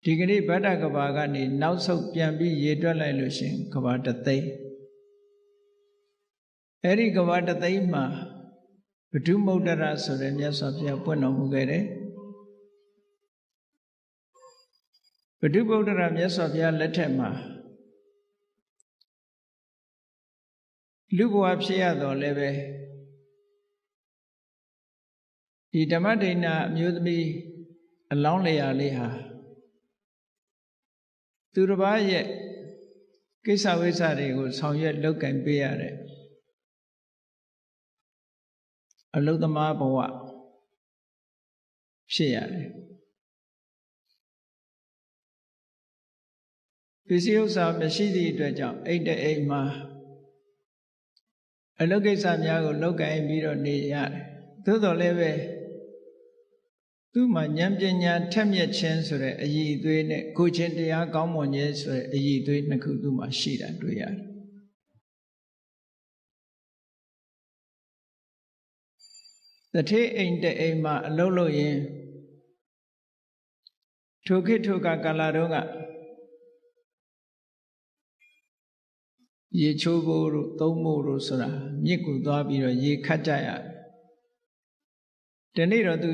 ဒီကနေ့ဗတ္တကဘာကနေနောက်ဆုတ်ပြန်ပြီးရေတွက်လိုက်လို့ရှင်ကဘာတသိန်းအဲ့ဒီကဘာတသိန်းမှာဘုဒ္ဓမုဒ္ဒရာဆိုတဲ့မြတ်စွာဘုရားပွင့်တော်မူခဲ့တယ်ဘုဒ္ဓမုဒ္ဒရာမြတ်စွာဘုရားလက်ထက်မှာလူဘဝဖြစ်ရတော့လည်းပဲဒီဓမ္မဒိဏအမျိုးသမီးအလောင်းလျာလေးဟာသူတစ်ပါးရဲ့ကိစ္စဝိစ္စတွေကိုဆောင်ရွက်လုပ်ကင်ပေးရတဲ့အလုသမားဘဝဖြစ်ရတယ်ပစ္စည်းဥစ္စာမရှိသည့်အတွက်ကြောင့်အိတ်တဲ့အိမ်မှာအလုပ်ကိစ္စများကိုလုပ်ကင်ပြီးတော့နေရတယ်သို့တော်လည်းပဲသူ့မှာဉာဏ်ပညာထက်မြက်ခြင်းဆိုတဲ့အရည်အသွေးနဲ့ကိုချင်းတရားကောင်းမွန်ခြင်းဆိုတဲ့အရည်အသွေးနှစ်ခုသူ့မှာရှိတာတွေ့ရတယ်တထေးအိမ်တဲ့အိမ်မှာအလုပ်လုပ်ရင်ထိုခေတ်ထိုကာလတုန်းကရေချိုးဖို့တို့သုံးဖို့တို့ဆိုတာမြစ်ကူသွားပြီးတော့ရေခတ်ကြရတယ်ဒီနေ့တော့သူ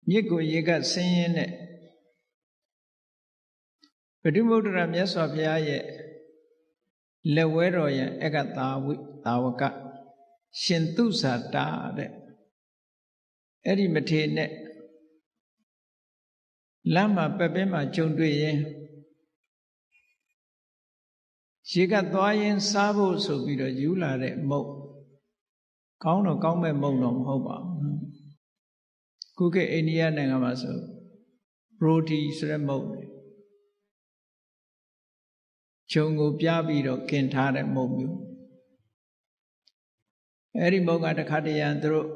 မြစ်ကိုရေကဆင်းရဲနဲ့ဗုဒ္ဓမုဒ္ဒရာမြတ်စွာဘုရားရဲ့လက်ဝဲတော်ရန်အကသာဝကရှင်သူဇာတာတဲ့အဲ့ဒီမထေနဲ့လမ်းမှာပက်ပင်းမှာကြုံတွေ့ရင်ရေကသွားရင်စားဖို့ဆိုပြီးတော့ယူလာတဲ့မုတ်ကောင်းတော့ကောင်းမဲ့မုတ်တော့မဟုတ်ပါဘူးခုခေတ်အိန္ဒိယနိုင်ငံမှာဆိုဘရိုဒီဆိုတဲ့မုတ်ဂျုံကိုပြပြီးတော့กินထားတဲ့မုတ်မျိုးအဲ့ဒီမုတ်ကတခါတရံသူတို့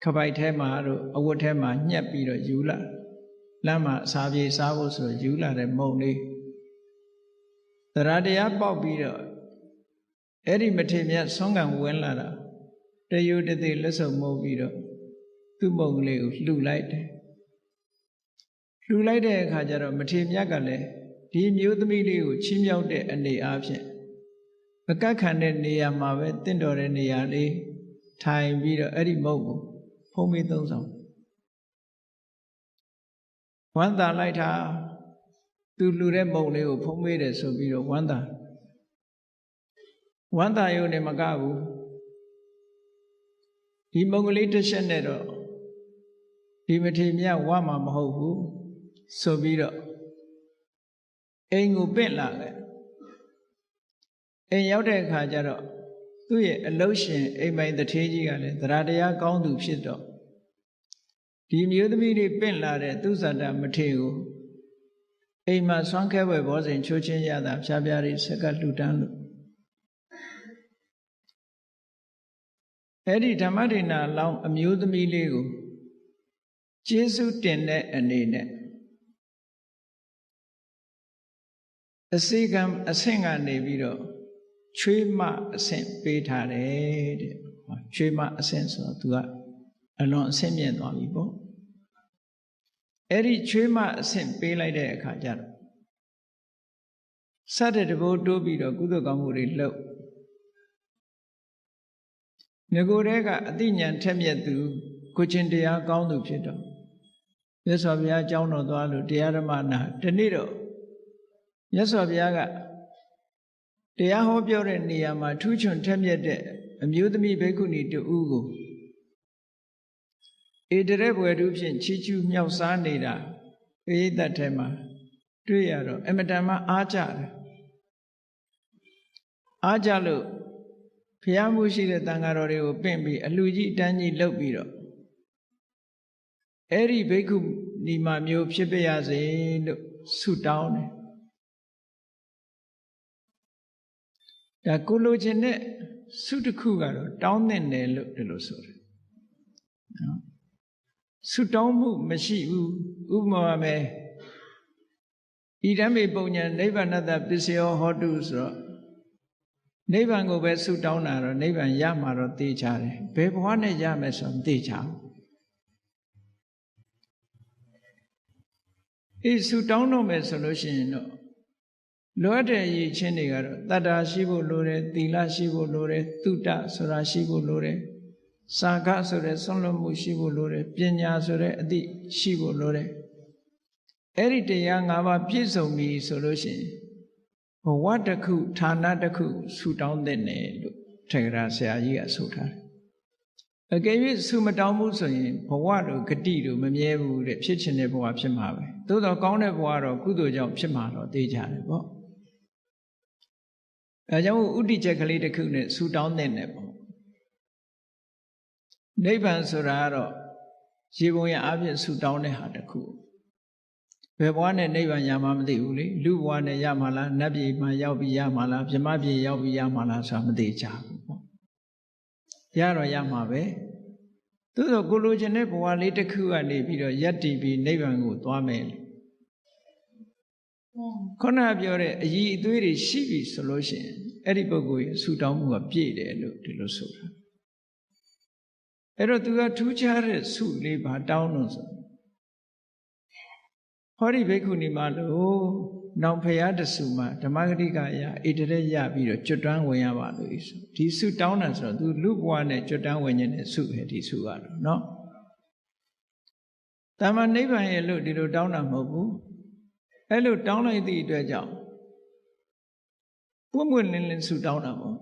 ခပိုက်ထဲမှာတို့အဝတ်ထဲမှာညှက်ပြီးတော့ယူလာလမ်းမှာအစာပြေစားဖို့ဆိုယူလာတဲ့မုတ်လေးတရားတရားပေါက်ပြီးတော့အဲ့ဒီမထေမြတ်ဆွမ်းကံဝင်လာတာတယုတသိလက်စုံမှုပြီးတော့သူ့မုံကလေးကိုလှူလိုက်တယ်လှူလိုက်တဲ့အခါကျတော့မထေမြတ်ကလည်းဒီမျိုးသမီးလေးကိုချီးမြှောက်တဲ့အနေအားဖြင့်မကတ်ခံတဲ့နေရာမှာပဲတင့်တော်တဲ့နေရာလေးထိုင်ပြီးတော့အဲ့ဒီမုံကိုဖုံးပေးသုံးဆောင်ဝမ်းသာလိုက်တာသူလှူတဲ့မုံလေးကိုဖုံးပေးတယ်ဆိုပြီးတော့ဝမ်းသာရုံနဲ့မကဘူးဒီမုံကလေးတစ်ချက်နဲ့တော့ဒီမထေမြတ်ဝမှာမဟုတ်ဘူးဆိုပြီးတော့အိမ်ကိုပင့်လာတယ်အိမ်ရောက်တဲ့အခါကျတော့သူ့ရဲ့အလုရှင်အိမ်ပိုင်တထေးကြီးကလည်းတရားတရားကောင်းသူဖြစ်တော့ဒီမျိုးသမီးတွေပင့်လာတဲ့သူဇာတမထေကိုအိမ်မှာဆွမ်းခဲပွဲဘောဇဉ်ချိုးချင်းရတာဖြားဖြားလေးဆက်ကလှူဒန်းလို့အဲ့ဒီဓမ္မဒိဏလောင်းအမျိုးသမီးလေးကိုကျေးဇူးတင်တဲ့အနေနဲ့အစိကံအဆင့်ကနေပြီးတော့ချွေးမအဆင့်ပေးထားတယ်တဲ့ချွေးမအဆင့်ဆိုတော့သူကအလွန်အဆင့်မြင့်သွားပြီပေါ့အဲ့ဒီချွေးမအဆင့်ပေးလိုက်တဲ့အခါကျတော့စတဲ့တဘိုးတိုးပြီးတော့ကုသိုလ်ကောင်းမှုတွေလုပ်ငကိုယ်တည်းကအသိဉာဏ်ထက်မြက်သူကိုချင်းတရားကောင်းသူဖြစ်တော့မြတ်စွာဘုရားအကြောင်းတော်သွားလို့တရားဓမ္မနာဒီနေ့တော့မြတ်စွာဘုရားကတရားဟောပြောတဲ့နေရာမှာထူးချွန်ထက်မြက်တဲ့အမျိုးသမီးဘိက္ခုနီတူဦးကိုဧတရက်ဘွယ်သူဖြင့်ချီးကျူးမြောက်စားနေတာပရိသတ်ထဲမှာတွေ့ရတော့အမတန်မှအားကြတယ်အားကြလို့ဘုရားမှုရှိတဲ့တန်ဃာတော်တွေကိုပင့်ပြီးအလှကြီးတန်းကြီးလုပ်ပြီးတော့အဲ့ဒီဘိက္ခုနီမမျိုးဖြစ်ပြရစေလို့ဆုတောင်းတယ်ဒါကိုလိုချင်တဲ့ဆုတစ်ခုကတော့တောင်းတဲ့တယ်လို့ဒီလိုဆိုတယ်နော်ဆုတောင်းမှုမရှိဘူးဥပမာပဲဣဒံမေပုံညာနိဗ္ဗာနတပစ္စယောဟောတုဆိုတော့နိဗ္ဗာန်ကိုပဲဆုတောင်းတာတော့နိဗ္ဗာန်ရမှာတော့သိချတယ်ဘယ်ဘဝနဲ့ရမယ်ဆိုတော့သိချဘူး ဆူတောင်းတော့မယ်ဆိုလို့ရှိရင်တော့လိုအပ်တဲ့အရေးချင်းတွေကတော့တတ္တာရှိဖို့လိုတယ်သီလရှိဖို့လိုတယ်သုတဆိုတာရှိဖို့လိုတယ်စာခဆိုတဲ့ဆွမ်းလွတ်မှုရှိဖို့လိုတယ်ပညာဆိုတဲ့အသည့်ရှိဖို့လိုတယ်အဲ့ဒီတရား၅ပါးပြည့်စုံပြီဆိုလို့ရှိရင်ဘဝတစ်ခုဌာနတစ်ခုဆူတောင်းတဲ့နယ်လို့ထေရဆရာကြီးကဆိုထားတယ်အကယ်၍ဆူမတောင်းဘူးဆိုရင်ဘဝတို့ဂတိတို့မမြဲဘူးတဲ့ဖြစ်ချင်တဲ့ဘဝဖြစ်မှာပဲသို့တော့ကောင်းတဲ့ဘဝတော့ကုသိုလ်ကြောင့်ဖြစ်မှာတော့သိကြတယ်ပေါ့အဲကြောင့်ဥဒိချက်ကလေးတစ်ခုနဲ့ဆူတောင်းတဲ့နယ်ပေါ့နိဗ္ဗာန်ဆိုတာကတော့ရေပုံရအဖြစ်ဆူတောင်းတဲ့ဟာတစ်ခုဘယ်ဘဝနဲ့နိဗ္ဗာန်ရမှာမသိဘူးလေလူဘဝနဲ့ရမှာလားနတ်ပြည်မှာရောက်ပြီးရမှာလားဗြဟ္မပြည်ရောက်ပြီးရမှာလားဆိုတာမသိကြဘူးပေါ့ရတော့ရမှာပဲသို့သောကိုလိုချင်တဲ့ဘဝလေးတစ်ခုကနေပြီးတော့ယက်တည်ပြီးနိဗ္ဗာန်ကိုသွားမယ်ခုနပြောတဲ့အည်အသွေးတွေရှိပြီဆိုလို့ရှိရင်အဲ့ဒီပုဂ္ဂိုလ်ရဲ့ဆူတောင်းမှုကပြည့်တယ်လို့ဒီလိုဆိုတာအဲ့တော့သူကထူးခြားတဲ့ဆုလေးပါတောင်းလို့ဆိုဟောဒီဘိက္ခုနီမလို့နောင်ဖရာတဆူမှာဓမ္မဂတိကရဣတရက်ရပြီးတော့ကျွတ်တန်းဝင်ရပါလို့ဆိုဒီဆုတောင်းတာဆိုတော့သူလူဘဝနဲ့ကျွတ်တန်းဝင်ခြင်းနဲ့ဆုပဲဒီဆုကတော့နော်တမန်နိဗ္ဗာန်ရဲ့လို့ဒီလိုတောင်းတာမဟုတ်ဘူးအဲ့လိုတောင်းလိုက်သည့်အတွက်ကြောင့်ပွင့်ပွင့်လင်းလင်းဆုတောင်းတာပေါ့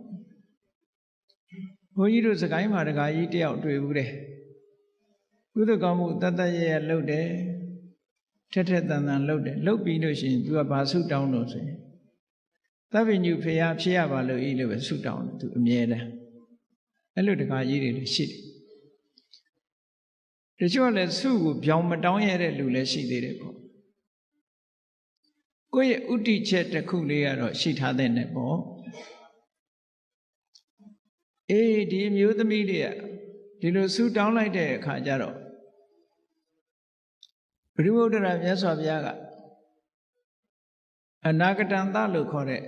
ဘုန်းကြီးတို့စကိုင်းမှာတကာကြီးတယောက်တွေ့ဘူးတဲ့ကုသကောင်းမှုတတ်တတ်ရရလုပ်တယ်ထက်ထက်တန်တန်လုပ်တယ်လုပ်ပြီးလို့ရှိရင် तू ကဘာဆုတောင်းလို့ဆိုရင်သဗ္ဗညုဖေယဖြစ်ရပါလို့ဤလို့ပဲဆုတောင်းတယ် तू အမြဲတမ်းအဲ့လိုတကာကြီးတွေလည်းရှိတယ်တချို့လည်းဆုကိုပြောင်းမတောင်းရတဲ့လူလည်းရှိသေးတယ်ပေါ့ကိုယ့်ရဲ့ဥတီချက်တစ်ခုလေးကတော့ရှိထားတဲ့နဲ့ပေါ့ဒီမျိုးသမီးတွေကဒီလိုဆုတောင်းလိုက်တဲ့အခါကျတော့ဘုရားဗုဒ္ဓရာမြတ်စွာဘုရားကအနာဂတံသလို့ခေါ်တဲ့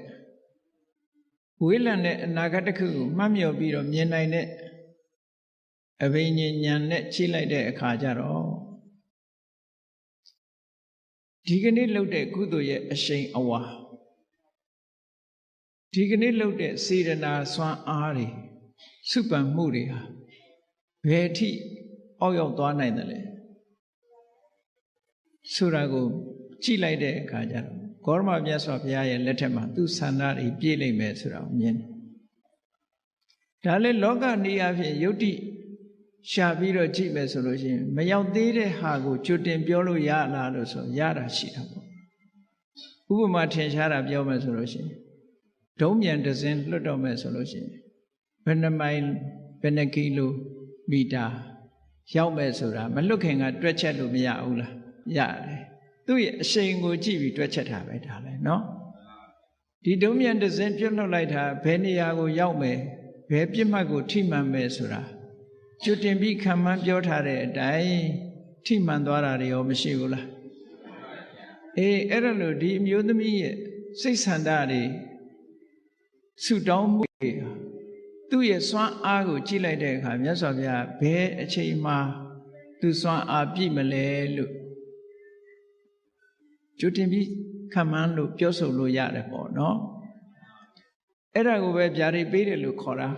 ဝေးလံတဲ့အနာဂတ်တစ်ခုကိုမှတ်မြော်ပြီးတော့မြင်နိုင်တဲ့အဘိညာဉ်ဉာဏ်နဲ့ချိလိုက်တဲ့အခါကျတော့ဒီကနေ့လုပ်တဲ့ကုသိုလ်ရဲ့အရှိန်အဝါဒီကနေ့လုပ်တဲ့စေတနာစွမ်းအားတွေစုပန်မှုတွေဟာဘယ်အထိအောက်ရောက်သွားနိုင်တယ်လဲဆိုတာကိုကြည့်လိုက်တဲ့အခါကျတော့ဂေါရမမြတ်စွာဘုရားရဲ့လက်ထက်မှာသူဆန္ဒတွေပြည့်လိမ့်မယ်ဆိုတာကိုမြင်တယ်ဒါလည်းလောကနေအဖြစ်ယုတ်တိရှာပြီးတော့ကြည့်မယ်ဆိုလို့ရှိရင်မရောက်သေးတဲ့ဟာကိုကြွတင်ပြောလို့ရလားလို့ဆိုရတာရှိတာပေါ့ဥပမာထင်ရှားတာပြောမယ်ဆိုလို့ရှိရင်ဒုံးမြန်တစ်စင်းလွတ်တော့မယ်ဆိုလို့ရှိရင်ဘယ်နှမိုင်ဘယ်နှကီလိုမီတာရောက်မယ်ဆိုတာမလွတ်ခင်ကတွက်ချက်လို့မရဘူးလားရတယ်သူ့ရဲ့အရှိန်ကိုကြည့်ပြီးတွက်ချက်တာပဲဒါလည်းနော်ဒီဒုံးမြန်တစ်စင်းပြုတ်လွတ်လိုက်တာဘယ်နေရာကိုရောက်မယ်ဘယ်ပြစ်မှတ်ကိုထိမှန်မယ်ဆိုတာကျွတ်တင်ပြီးခံမှန်းပြောထားတဲ့အတိုင်းထိမှန်သွားတာတွေရောမရှိဘူးလားအဲ့ဒါလို့ဒီအမျိုးသမီးရဲ့စိတ်ဆန္ဒတွေဆုတောင်းမှုတွေသူ့ရဲ့စွမ်းအားကိုကြည့်လိုက်တဲ့အခါမြတ်စွာဘုရားဘယ်အချိန်မှသူစွမ်းအားပြည့်မလဲလို့ကျွတ်တင်ပြီးခံမှန်းလို့ပြောဆိုလို့ရတယ်ပေါ့နော်အဲ့ဒါကိုပဲဗျာဒိတ်ပေးတယ်လို့ခေါ်တာ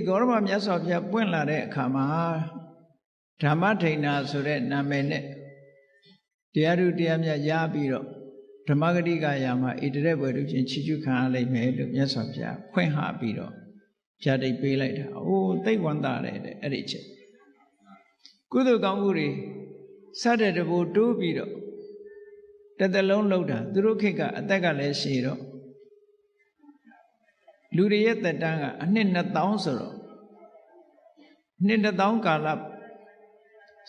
ဂေါရမမြတ်စွာဘုရားပွင့်လာတဲ့အခါမှာဓမ္မထိန်နာဆိုတဲ့နာမည်နဲ့တရားသူတရားမြတ်ရပြီးတော့ဓမ္မဂတိကရာမှာဣတရက်ဘွယ်တို့ချင်းချီးကျူးခံရလိမ့်မယ်လို့မြတ်စွာဘုရားဖွင့်ဟပြီးတော့ဗျာဒိတ်ပေးလိုက်တာသိဝန္တာတဲ့အဲ့ဒီချက်ကုသိုလ်ကောင်းမှုတွေစတဲ့တဘူတိုးပြီးတော့တစ်သက်လုံးလှုပ်တာသူတို့ခေတ်ကအသက်ကလည်းရှည်တော့လူတွေရဲ့သက်တမ်းကအနှစ်2000ဆိုတော့နှစ်2000ကာလ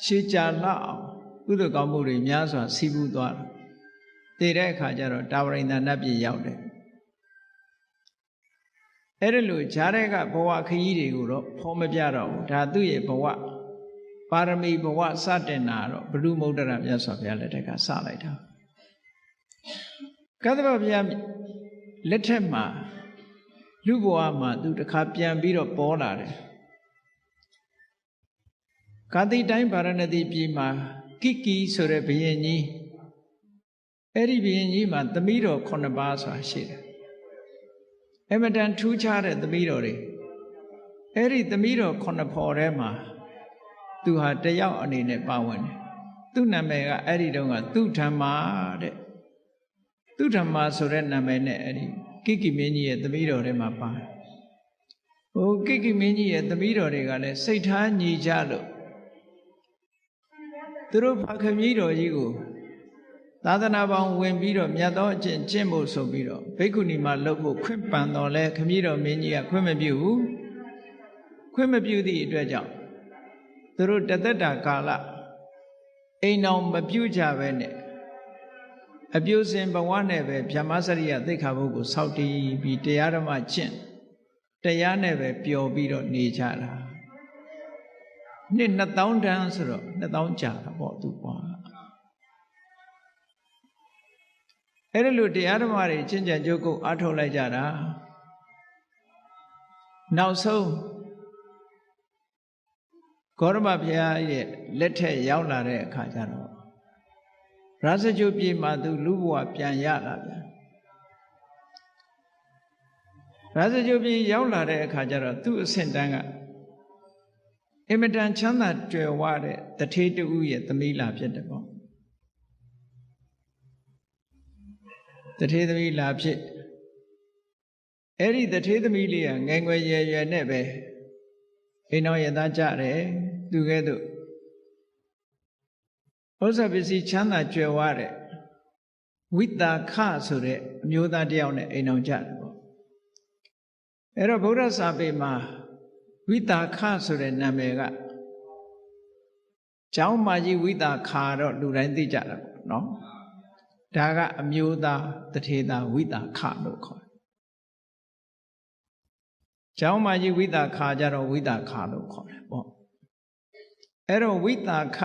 ရှည်ကြာလောက်အောင်ကုသိုလ်ကောင်းမှုတွေများစွာစီးပူးသွားတယ်တည်တဲ့အခါကျတော့တာဝရိန္ဒနတ်ပြည်ရောက်တယ်အဲ့ဒါလို့ဂျားတဲ့ကဘဝခရီးတွေကိုတော့ဖော်မပြတော့ဘူးဒါသူ့ရဲ့ဘဝပါရမီဘဝစတင်တာတော့ဘုရုမုဒ္ဒရာမြတ်စွာဘုရားလက်ထက်ကစလိုက်တာကသဗ္ဗဘုရားလက်ထက်မှာလူဘဝမှာသူတစ်ခါပြန်ပြီးတော့ပေါ်လာတယ်ကာတိတိုင်းဗာရဏသီပြည်မှာ ကိကိဆိုတဲ့ဘုရင်ကြီးအဲ့ဒီဘုရင်ကြီးမှာသမီးတော်9ပါးဆိုတာရှိတယ်အမတန်ထူးခြားတဲ့သမီးတော်တွေအဲ့ဒီသမီးတော်9ဖော်ထဲမှာသူဟာတယောက်အနေနဲ့ပါဝင်တယ်သူ့နာမည်ကအဲ့ဒီတုန်းကသူဓမ္မာတဲ့သူဓမ္မာဆိုတဲ့နာမည်နဲ့အဲ့ဒီကိကိမင်းကြီးရဲ့သမီးတော်ထဲမှာပါတယ်ဟိုကိကိမင်းကြီးရဲ့သမီးတော်တွေကလည်းစိတ်ထားညီကြလို့သူတို့ဖခင်ကြီးတော်ကြီးကိုသာသနာပေါင်းဝင်ပြီးတော့မြတ်သောအကျင့်ကျင့်ဖို့ဆိုပြီးတော့ဘိက္ခုနီမှာလှုပ်ဖို့ခွင့်ပန်တော်လဲခမည်းတော်မင်းကြီးကခွင့်မပြုဘူးခွင့်မပြုသည့်အတွက်ကြောင့်သူတို့တသက်တာကာလအိမ်တော်မပြုကြပဲနဲ့အပြုစင်ဘဝနဲ့ပဲဗြဟ္မစရိယသိက္ခာပုဒ်ကိုစောင့်တည်ပြီးတရားဓမ္မကျင့်တရားနဲ့ပဲပျော်ပြီးတော့နေကြတာနှစ်2000တန်းဆိုတော့2000ကြာတာပေါ့သူကွာအဲ့ဒါလို့တရားဓမ္မတွေကျင့်ကြံကြိုးကုပ်အားထုတ်လိုက်ကြတာနောက်ဆုံးဂေါရမဘုရားရဲ့လက်ထက်ရောက်လာတဲ့အခါကျတော့ရာဇဂြိုလ်ပြည်မှာသူလူဘဝပြန်ရလာပြန်ရာဇဂြိုလ်ပြည်ရောက်လာတဲ့အခါကျတော့သူ့အဆင့်တန်းကအင်မတန်ချမ်းသာကြွယ်ဝတဲ့တထေးတူရဲ့သမီးလာဖြစ်တယ်ပေါ့တထေးသမီးလာဖြစ်အဲ့ဒီတထေးသမီးလေးကငယ်ငယ်ရွယ်ရွယ်နဲ့ပဲအိမ်တော်ရသားကြတယ်သူကဲ့သို့ဥစ္စာပစ္စည်းချမ်းသာကြွယ်ဝတဲ့ဝိတာခဆိုတဲ့အမျိုးသားတယောက်နဲ့အိမ်တော်ကြတယ်ပေါ့အဲ့တော့ဗုဒ္ဓစာပေမှာဝိတာခဆိုတဲ့နာမည်ကကျောင်းမကြီးဝိတာခါတော့လူတိုင်းသိကြတာပေါ့နော်ဒါကအမျိုးသားတထေသားဝိတာခလို့ခေါ်တယ်ကျောင်းမကြီးဝိတာခါကြတော့ဝိတာခလို့ခေါ်တယ်ပေါ့အဲ့တော့ဝိတာခ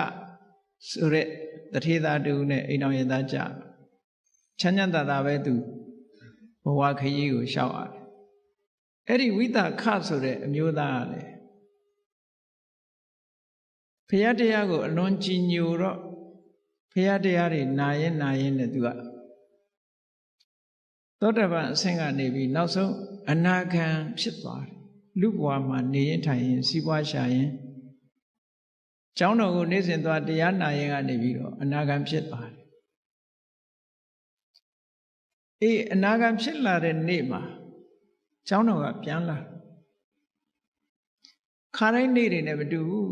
ဆိုတဲ့တထေသားတူနဲ့အိမ်တော်ရသားကြချမ်းချမ်းသာသာပဲသူဘဝခရီးကိုရှောက်ရတယ်အဲ့ဒီဝိတာခဆိုတဲ့အမျိုးသားကလည်းဘုရားတရားကိုအလွန်ကြည်ညိုတော့ဘုရားတရားတွေနာရင်နဲ့သူကသောတပန်အဆင့်ကနေပြီးနောက်ဆုံးအနာဂံဖြစ်သွားတယ်လူဘဝမှာနေရင်ထိုင်ရင်စီးပွားရှာရင်ကျောင်းတော်ကိုနေ့စဉ်သွားတရားနာရင်ကနေပြီးတော့အနာဂံဖြစ်သွားတယ်အေးအနာဂံဖြစ်လာတဲ့နေ့မှာကျောင်းတော်ကပြန်လာခါတိုင်းနေ့တွေနဲ့မတူဘူး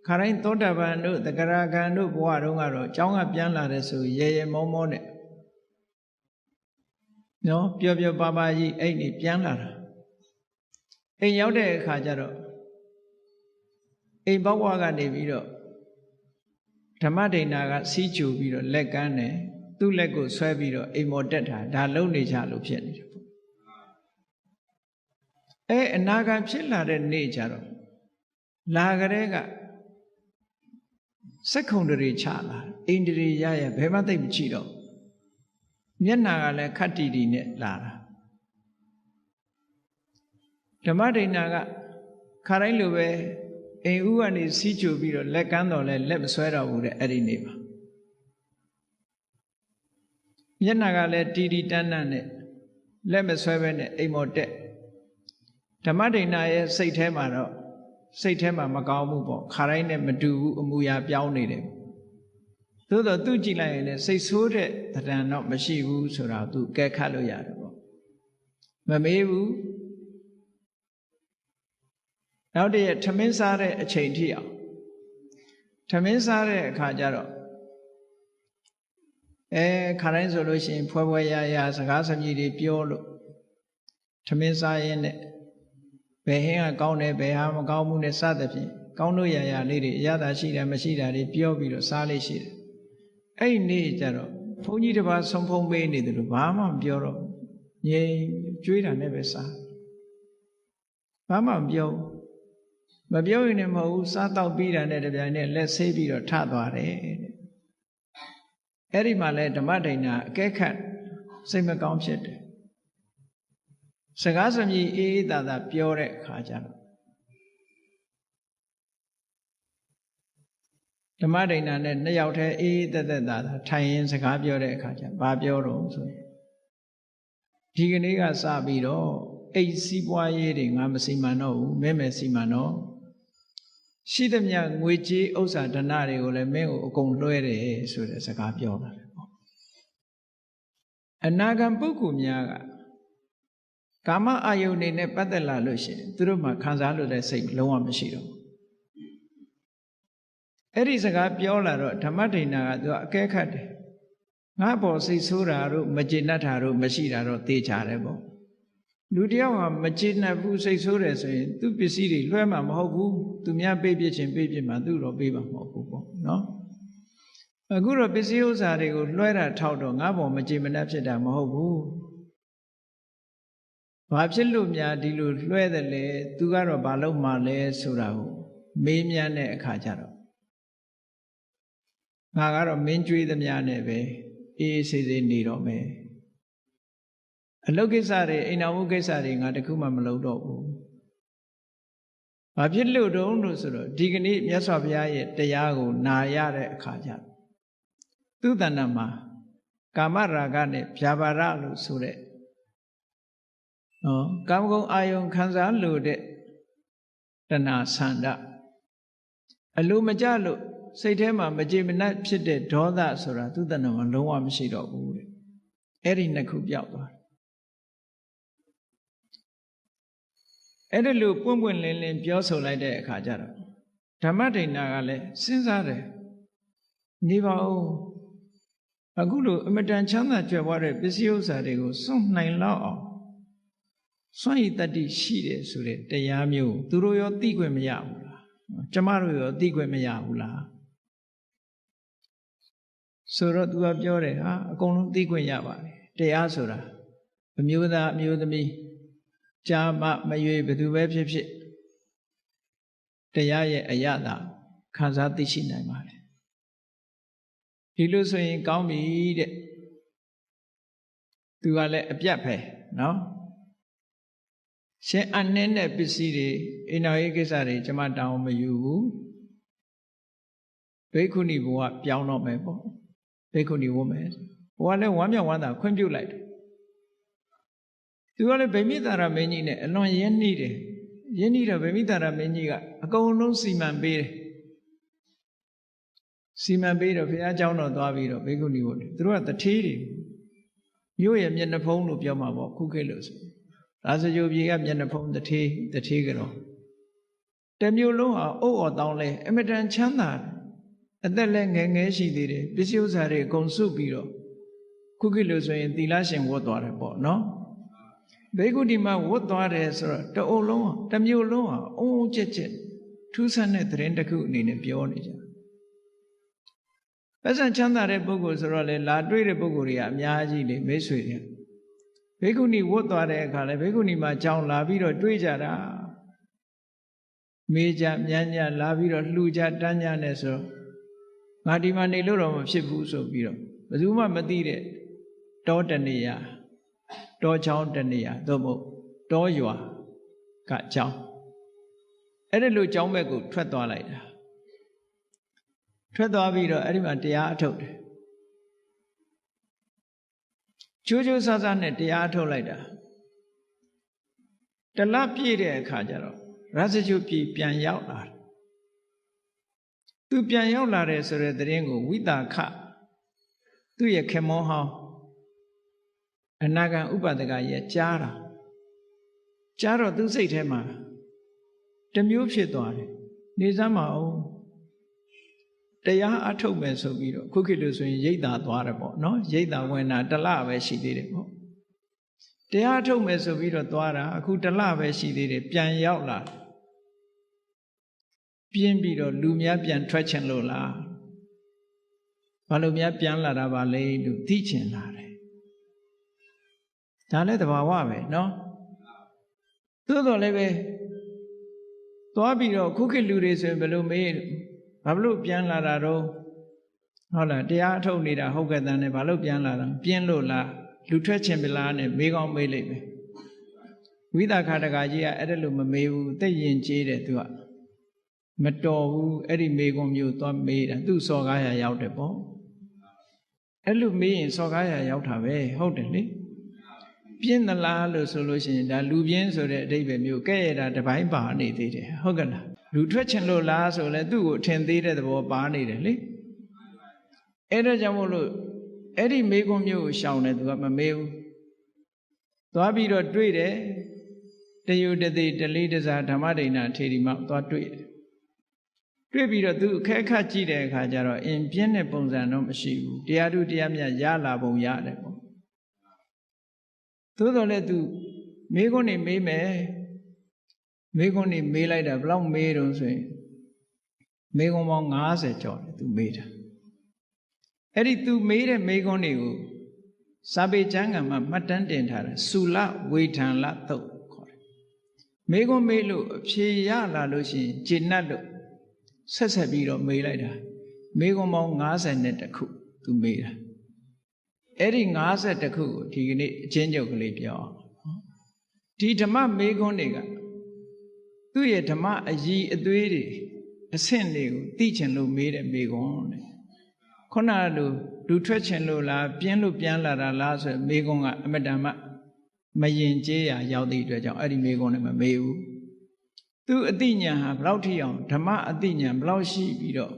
ခါတိုင်းသောတာပန်တို့သကရာဂံတို့ဘဝတုန်းကတော့ကျောင်းကပြန်လာတဲ့ဆိုရဲမောမောနဲ့နော်ပျော်ပျော်ပါပါကြီးအဲ့ဒီပြန်လာတာအိမ်ရောက်တဲ့အခါကျတော့အိမ်ဘဝကနေပြီးတော့ဓမ္မဒိဏကစီးကြူပြီးတော့လက်ကမ်းတယ်သူ့လက်ကိုဆွဲပြီးတော့အိမ်မော်တက်တာဒါလုံနေကြလို့ဖြစ်နေတယ်ပေါ့အနာဂံဖြစ်လာတဲ့နေ့ကျတော့လာကြတဲ့ကစက္ခုံတွေချလာအိန္ဒြေရဘယ်မှသိမကြည့်တော့မျက်နာကလည်းခတ်တီတီနဲ့လာတာဓမ္မဒိဏကခါတိုင်းလိုပဲအိမ်ဦးကနေစီးကြိုပြီးတော့လက်ကမ်းတော်လဲလက်မဆွဲတော့ဘူးတဲ့အဲ့ဒီနေ့မှာမျက်နာကလည်းတီတီတန်းတန်းနဲ့လက်မဆွဲပဲနဲ့အိမ်မော်တက်ဓမ္မဒိဏရဲ့စိတ်ထဲမှာတော့စိတ်ထဲမှာမကောင်းဘူးပေါ့ခါတိုင်းနဲ့မတူဘူးအမူအရာပြောင်းနေတယ်သို့တော့သူကြည့်လိုက်ရင်လည်းစိတ်ဆိုးတဲ့တဏ္ဍာတော့မရှိဘူးဆိုတာသူကဲခတ်လို့ရတယ်ပေါ့မမေးဘူးနောက်တည့်ထမင်းစားတဲ့အချိန်ထိအောင်ထမင်းစားတဲ့အခါကျတော့ခါတိုင်းဆိုလို့ရှိရင်ဖွဲဖွဲရရစကားစမြည်တွေပြောလို့ထမင်းစားရင်းနဲ့ဘယ်ဟင်းကကောင်းတယ်ဘယ်ဟာမကောင်းဘူးနဲ့စသဖြင့်ကောင်းလို့ရရလေးတွေအရသာရှိတာမရှိတာတွေပြောပြီးတော့စားလေးရှိတယ်အဲ့နေ့ကျတော့ဘုန်းကြီးတစ်ပါးဆုံးဖုံးပေးနေတယ်လို့ဘာမှမပြောတော့ငြိမ်ကြွေးတာနဲ့ပဲစားဘာမှမပြောမပြောရင်လည်းမဟုတ်ဘူးစားတော့ပြီးတာနဲ့တပြိုင်နက်လက်ဆေးပြီးတော့ထသွားတယ်အဲ့ဒီမှာလဲဓမ္မဒိဏအကဲခတ်စိတ်မကောင်းဖြစ်တယ်စကားစမြည်အေးအေးသာသာပြောတဲ့အခါကျတော့ ဓမ္မဒိဋ္ဌာနဲ့နှစ်ယောက်တည်းအေးသက်သက်သာထိုင်ရင်စကားပြောတဲ့အခါကျဘာပြောတော့ဆိုရင်ဒီကနေ့ကစပြီးတော့အိတ်စီးပွားရေးတွေငါမစီမံတော့ဘူးမဲမဲစီမံတော့ရှိသမျှငွေကြေးဥစ္စာဓနတွေကိုလည်းမင်းကိုအကုန်လွှဲတယ်ဆိုတဲ့စကားပြောတာပေါ့အနာဂံပုဂ္ဂိုလ်များကကာမအာယုန်တွေနဲ့ပတ်သက်လာလို့ရှိရင်သူတို့မှခံစားလို့တဲ့စိတ်လုံးဝမရှိတော့ဘူးအဲ့ဒီစကားပြောလာတော့ဓမ္မဒိဋ္ဌာကသူကအကဲခတ်တယ်ငါပေါ်စိတ်ဆိုးတာတို့မကျေနပ်တာတို့မရှိတာတော့သိကြတယ်ပေါ့လူတယောက်ဟာမကျေနပ်ဘူးစိတ်ဆိုးတယ်ဆိုရင်သူပစ္စည်းတွေလွှဲမှာမဟုတ်ဘူးသူများပေးပြချင်းပေးပြမှာသူတော့ပေးမှာမဟုတ်ဘူးပေါ့နော်အခုတော့ပစ္စည်းဥစ္စာတွေကိုလွှဲတာထောက်တော့ငါပေါ်မကျေမနပ်ဖြစ်တာမဟုတ်ဘူးဘာဖြစ်လို့များဒီလိုလွှဲတယ်လဲသူကတော့ဘာလို့မှလဲဆိုတာကိုမေးမြန်းတဲ့အခါကျတော့ငါကတော့မင်းကြွေးသမျှနဲ့ပဲအေးဆေးဆေးနေတော့မယ်အလုပ်ကိစ္စတွေအိမ်တော်မှုကိစ္စတွေငါတခုမှမလုပ်တော့ဘူးဘာဖြစ်လို့တုံးလို့ဆိုတော့ဒီကနေ့မြတ်စွာဘုရားရဲ့တရားကိုနာရတဲ့အခါကျသူ့တဏ္ဍမှာကာမရာဂနဲ့ဗျာပါဒလို့ဆိုတဲ့ကာမဂုဏ်အာယုံခံစားလို့တဲ့တဏှာဆန္ဒအလိုမကျလို့စိတ်ထဲမှာမကြေမနပ်ဖြစ်တဲ့ဒေါသဆိုတာသူ့တဏ္ဍမှာလုံးဝမရှိတော့ဘူးတဲ့အဲ့ဒီနှစ်ခုပြောက်သွားတယ်အဲ့ဒီလိုပွင့်ပွင့်လင်းလင်းပြောဆိုလိုက်တဲ့အခါကျတော့ဓမ္မဒိဋ္ဌာကလည်းစဉ်းစားတယ်နေပါဦးအခုလိုအမတန်ချမ်းသာကြွယ်ဝတဲ့ပစ္စည်းဥစ္စာတွေကိုစွန့်နိုင်လောက်အောင်စွန့်ရည်တတ္တိရှိတယ်ဆိုတဲ့တရားမျိုးသူတို့ရောသိခွင့်မရဘူးလားကျမတို့ရောသိခွင့်မရဘူးလားဆိုတော့သူကပြောတယ်ဟာအကုန်လုံးသိခွင့်ရပါတယ်တရားဆိုတာအမျိုးသားအမျိုးသမီးကြာမမရွေဘယ်သူပဲဖြစ်ဖြစ်တရားရဲ့အရသာခံစားသိရှိနိုင်ပါတယ်ဒီလိုဆိုရင်ကောင်းပြီတဲ့သူကလည်းအပြတ်ပဲနော်ရှင်အနှင်းတဲ့ပစ္စည်းတွေအိမ်တော်ရေးကိစ္စတွေကျွန်မတောင်းမယူဘူးဘိက္ခုနီဘဝပြောင်းတော့မယ်ပေါ့ဘိက္ခုနီဝတ်မယ်ဘဝလည်းဝမ်းမြောက်ဝမ်းသာခွင့်ပြုလိုက်တယ်သူကလည်းဗိမိတာရမင်းကြီးနဲ့အလွန်ရင်းနှီးတယ်ရင်းနှီးတော့ဗိမိတာရမင်းကြီးကအကုန်လုံးစီမံပေးတယ်စီမံပေးတော့ဘုရားကျောင်းတော်သွားပြီးတော့ဘိက္ခုနီဝတ်တယ်သူတို့ကတထေးတွေမြို့ရဲ့မျက်နှာဖုံးလို့ပြောမှာပေါ့ခုခေတ်လို့ဆိုဒါစကြိုပြေကမျက်နှာဖုံးတထေးကတော့တမျိုးလုံးဟာအုပ်အော်တောင်းလဲအမတန်ချမ်းသာအသက်လည်းငယ်ငယ်ရှိသေးတယ်ပစ္စည်းဥစ္စာတွေအကုန်စုပြီးတော့ခုခေတ်လို့ဆိုရင်သီလရှင်ဝတ်သွားတယ်ပေါ့နော်ဘိက္ခုနီမှာဝတ်သွားတယ်ဆိုတော့တအုပ်လုံးတမျိုးလုံးဟာအုံးကျက်ကျက်ထူးဆန်းတဲ့သတင်းတစ်ခုအနေနဲ့ပြောနေကြပစ္စံချမ်းသာတဲ့ပုဂ္ဂိုလ်ဆိုတော့လေလာတွေ့တဲ့ပုဂ္ဂိုလ်တွေကအများကြီးလေမိတ်ဆွေတွေဘိက္ခုနီဝတ်သွားတဲ့အခါလေဘိက္ခုနီမှာကြောင်းလာပြီးတော့တွေ့ကြတာမေးကြမြန်းကြလာပြီးတော့လှူကြတန်းကြနဲ့ဆိုတော့ငါဒီမှာနေလို့တော့မဖြစ်ဘူးဆိုပြီးတော့ဘယ်သူမှမသိတဲ့တောတနေရတောချောင်းတနေရသို့မဟုတ်တောရွာကကျောင်းအဲ့ဒီလိုကျောင်းဘက်ကိုထွက်သွားလိုက်တာထွက်သွားပြီးတော့အဲ့ဒီမှာတရားအထုတ်တယ်ကျိုးကျိုးဆဆနဲ့တရားအထုတ်လိုက်တာတလပြည့်တဲ့အခါကျတော့ရသကျုပ်ပြည်ပြန်ရောက်လာတယ်သူပြန်ရောက်လာတယ်ဆိုတဲ့သတင်းကိုဝိတာခသူ့ရဲ့ခင်မောဟောင်းအနာဂံဥပဒကရဲ့ကြားတော့သူစိတ်ထဲမှာတမျိုးဖြစ်သွားတယ်နေစမ်းမအောင်တရားအထုတ်မယ်ဆိုပြီးတော့ခုခေတ်လို့ဆိုရင်ရိတ်တာသွားတယ်ပေါ့နော်ရိတ်တာဝင်တာတလပဲရှိသေးတယ်ပေါ့တရားအထုတ်မယ်ဆိုပြီးတော့သွားတာအခုတလပဲရှိသေးတယ်ပြန်ရောက်လာပြင်းပြီးတော့လူများပြန်ထွက်ချင်လို့လားဘာလို့များပြန်လာတာပါလဲလို့သိချင်လာတယ်ဒါလည်းသဘာဝပဲနော်သို့တော်လည်းပဲသွားပြီးတော့ခုခေတ်လူတွေဆိုရင်ဘယ်လိုမေးဘာလို့ပြန်လာတာတော့ဟုတ်လားတရားအထုတ်နေတာဟုတ်ကဲ့တန်းနဲ့ဘာလို့ပြန်လာတာပြင်းလို့လားလူထွက်ချင်ပလားနဲ့မေးကောင်းမေးလိုက်မယ်ဝိသခာတကကြီးကအဲ့ဒါလို့မမေးဘူးသိရင်ကျေးတယ်သူက မတော်ဘူးအဲ့ဒီမေကွန်မျိုးသွားမေးတာသူ့စော်ကားရရောက်တယ်ပေါ့အဲ့လိုမေးရင်စော်ကားရရောက်တာပဲဟုတ်တယ်လေပြင်းသလားလို့ဆိုလို့ရှိရင်ဒါလူပြင်းဆိုတဲ့အဓိပ္ပာယ်မျိုးကဲ့ရတာတပိုင်းပါနေသေးတယ်ဟုတ်ကဲ့လားလူထွက်ချင်လို့လားဆိုလဲသူ့ကိုထင်သေးတဲ့သဘောပါနေတယ်လေအဲ့ဒါကြောင့်မို့လို့အဲ့ဒီမေကွန်မျိုးကိုရှောင်တယ်သူကမမေးဘူးသွားပြီးတော့တွေ့တယ်တယုတသိတလိတစားဓမ္မဒိဏထေရီမောက်သွားတွေ့တယ်တွေ့ပြီးတော့သူအခက်ခတ်ကြည့်တဲ့အခါကျတော့အင်ပြင်းတဲ့ပုံစံတော့မရှိဘူးတရားထုတရားမြတ်ရလာပုံရတယ်ပေါ့သို့တော်လည်းသူမေကွန်းနေမေးမယ်မေကွန်းနေမေးလိုက်တာဘယ်လောက်မေးတုံးဆိုရင်မေကွန်းပေါင်း90ကျော်တယ်သူမေးတာအဲ့ဒီသူမေးတဲ့မေကွန်းတွေကိုစာပေကျမ်းဂန်မှာမှတ်တမ်းတင်ထားတာစုလဝေထံလသုတ်ခေါ်တယ်မေကွန်းမေးလို့အဖြေရလာလို့ရှိရင်ဂျေနတ်လို့ဆက်ပြီးတော့မေးလိုက်တာမေကွန်းပေါင်း52ခုသူမေးတာအဲ့ဒီ52ခုကိုဒီကနေ့အချင်းချုပ်ကလေးပြောအောင်ဒီဓမ္မမေကွန်းတွေကသူ့ရဲ့ဓမ္မအည်အသွေးတွေအဆင့်တွေကိုသိချင်လို့မေးတဲ့မေကွန်းတဲ့ခုနကလိုလူထွက်ချင်လို့လားပြင်းလို့ပြန်လာတာလားဆိုမေကွန်းကအမတန်မှမယင်ကျေးရာရောက်သည့်အတွက်ကြောင့်အဲ့ဒီမေကွန်းနဲ့မမေးဘူးသူအသိဉာဏ်ဟာဘလောက်ထိအောင်ဓမ္မအသိဉာဏ်ဘလောက်ရှိပြီးတော့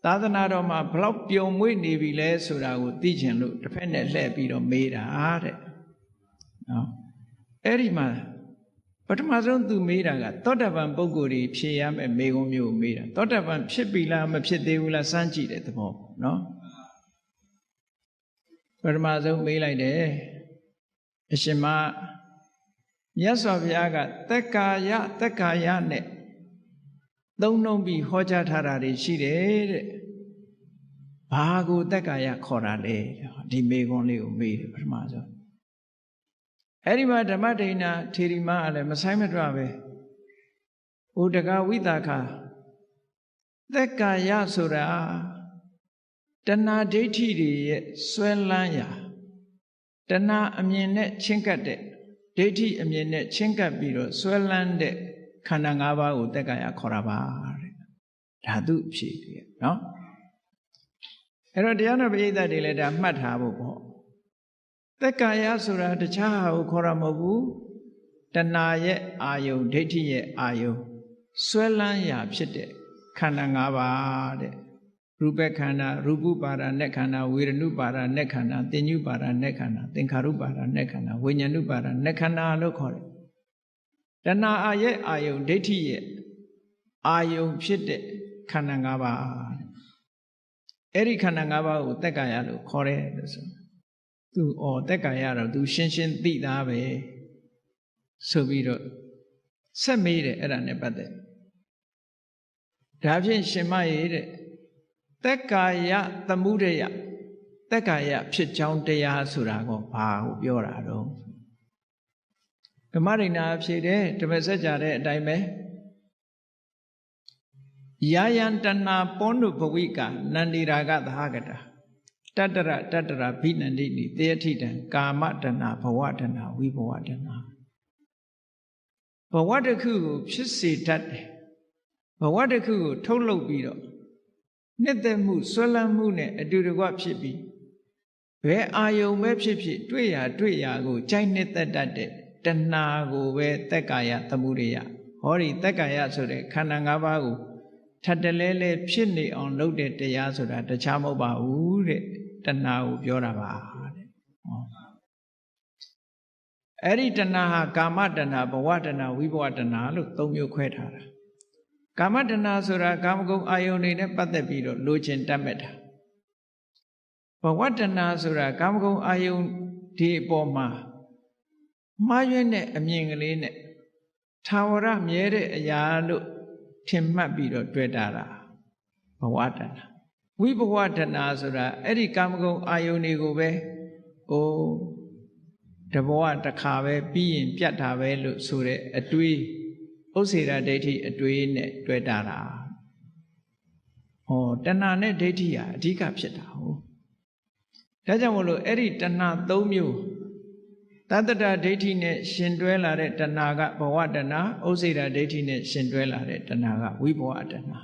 သာသနာတော်မှာဘလောက်ပျော်မွေ့နေပြီလဲဆိုတာကိုသိချင်လို့တစ်ဖက်နဲ့လှည့်ပြီးတော့မေးတာတဲ့နော်အဲ့ဒီမှာပထမဆုံးသူမေးတာကသောတပန်ပုဂ္ဂိုလ်တွေဖြေရမယ့်မေခွန်းမျိုးကိုမေးတာသောတပန်ဖြစ်ပြီလားမဖြစ်သေးဘူးလားစမ်းကြည့်တဲ့သဘောနော်ပထမဆုံးမေးလိုက်တယ်အရှင်မမြတ်စွာဘုရားကသက်ကာယနဲ့သုံးနှုံးပြီးဟောကြားထားတာတွေရှိတယ်တဲ့ဘာကိုသက်ကာယခေါ်တာလဲဒီမေခွန်းလေးကိုမေးတယ်ပထမဆုံးအဲ့ဒီမှာဓမ္မဒိဏထေရီမကလည်းမဆိုင်မတွပဲဥဒကဝိသခာသက်ကာယဆိုတာတဏှာဒိဋ္ဌိတွေရဲ့ဆွဲလန်းရာတဏှာအမြင်နဲ့ချင်းကပ်တဲ့ဒိဋ္ဌိအမြင်နဲ့ချင်းကပ်ပြီးတော့ဆွဲလန်းတဲ့ခန္ဓာ၅ပါးကိုသက်ကာယခေါ်တာပါတဲ့ဓာတုဖြေတယ်နော်အဲ့တော့တရားတော်ပရိသတ်တွေလည်းဒါမှတ်ထားဖို့ပေါ့သက်ကာယဆိုတာတခြားဟာကိုခေါ်တာမဟုတ်ဘူးတဏှာရဲ့အာယုံဒိဋ္ဌိရဲ့အာယုံဆွဲလန်းရာဖြစ်တဲ့ခန္ဓာ၅ပါးတဲ့ရူပခန္ဓာရူပုပါဒာနဲ့ခန္ဓာဝေရဏုပါဒာနဲ့ခန္ဓာသင်္ညုပါဒာနဲ့ခန္ဓာသင်္ခါရုပါဒာနဲ့ခန္ဓာဝိညာဏုပါဒာနဲ့ခန္ဓာလို့ခေါ်တယ်တဏှာရဲ့အာယုံဒိဋ္ဌိရဲ့အာယုံဖြစ်တဲ့ခန္ဓာ၅ပါးအဲ့ဒီခန္ဓာ၅ပါးကိုသက်ကာယလို့ခေါ်တယ်လို့ဆိုသူသက်ကာယတော့သူရှင်းရှင်းသိသားပဲဆိုပြီးတော့ဆက်မေးတယ်အဲ့ဒါနဲ့ပတ်သက်ဒါဖြင့်ရှင်မရေတဲ့သက်ကာယသမုဒယသက်ကာယဖြစ်ကြောင်းတရားဆိုတာကဘာကိုပြောတာတော့ဓမ္မဒိဏဖြေတယ်ဓမ္မစကြာတဲ့အတိုင်းပဲယာယံတဏပောနုဘဝိကနန္ဒီရာဂသဟကတာတတ္တရဘိနန္တိနိတေယထိတံကာမတဏဘဝတဏဝိဘဝတဏဘဝတစ်ခုကိုဖြစ်စေတတ်တယ်ဘဝတစ်ခုကိုထုတ်လုပ်ပြီးတော့နှစ်သက်မှုဆွဲလန်းမှုနဲ့အတူတကွဖြစ်ပြီးဘယ်အာယုံပဲဖြစ်ဖြစ်တွေ့ရာကိုကြိုက်နှစ်သက်တတ်တဲ့တဏှာကိုပဲသက်ကာယသမုဒယဟောဒီသက်ကာယဆိုတဲ့ခန္ဓာ၅ပါးကိုထပ်တလဲလဲဖြစ်နေအောင်လုပ်တဲ့တရားဆိုတာတခြားမဟုတ်ပါဘူးတဲ့တဏှာကိုပြောတာပါတဲ့အဲ့ဒီတဏှာဟာကာမတဏှာဘဝတဏှာဝိဘဝတဏှာလို့၃မျိုးခွဲထားတာကာမတဏှာဆိုတာကာမဂုဏ်အာယုန်တွေနဲ့ပတ်သက်ပြီးတော့လိုချင်တတ်မဲ့တာဘဝတဏှာဆိုတာကာမဂုဏ်အာယုန်ဒီအပေါ်မှာမှားယွင်းတဲ့အမြင်ကလေးနဲ့ထာဝရမြဲတဲ့အရာလို့ထင်မှတ်ပြီးတော့တွေ့တာဘဝတဏှာဝိဘဝတဏှာဆိုတာအဲ့ဒီကာမဂုဏ်အာယုန်တွေကိုပဲတဘဝတစ်ခါပဲပြီးရင်ပြတ်တာပဲလို့ဆိုတဲ့အတွေးဥစ္စေရဒိဋ္ဌိအတွေးနဲ့တွေ့တာတဏှာနဲ့ဒိဋ္ဌိဟာအဓိကဖြစ်တာဟုတ်ဒါကြောင့်မို့လို့အဲ့ဒီတဏှာ၃မျိုး တတ္တဒိဋ္ဌိနဲ့ရှင်တွဲလာတဲ့တဏှာကဘဝတဏှာဥစ္စေတဒိဋ္ဌိနဲ့ရှင်တွဲလာတဲ့တဏှာကဝိဘဝတဏှာ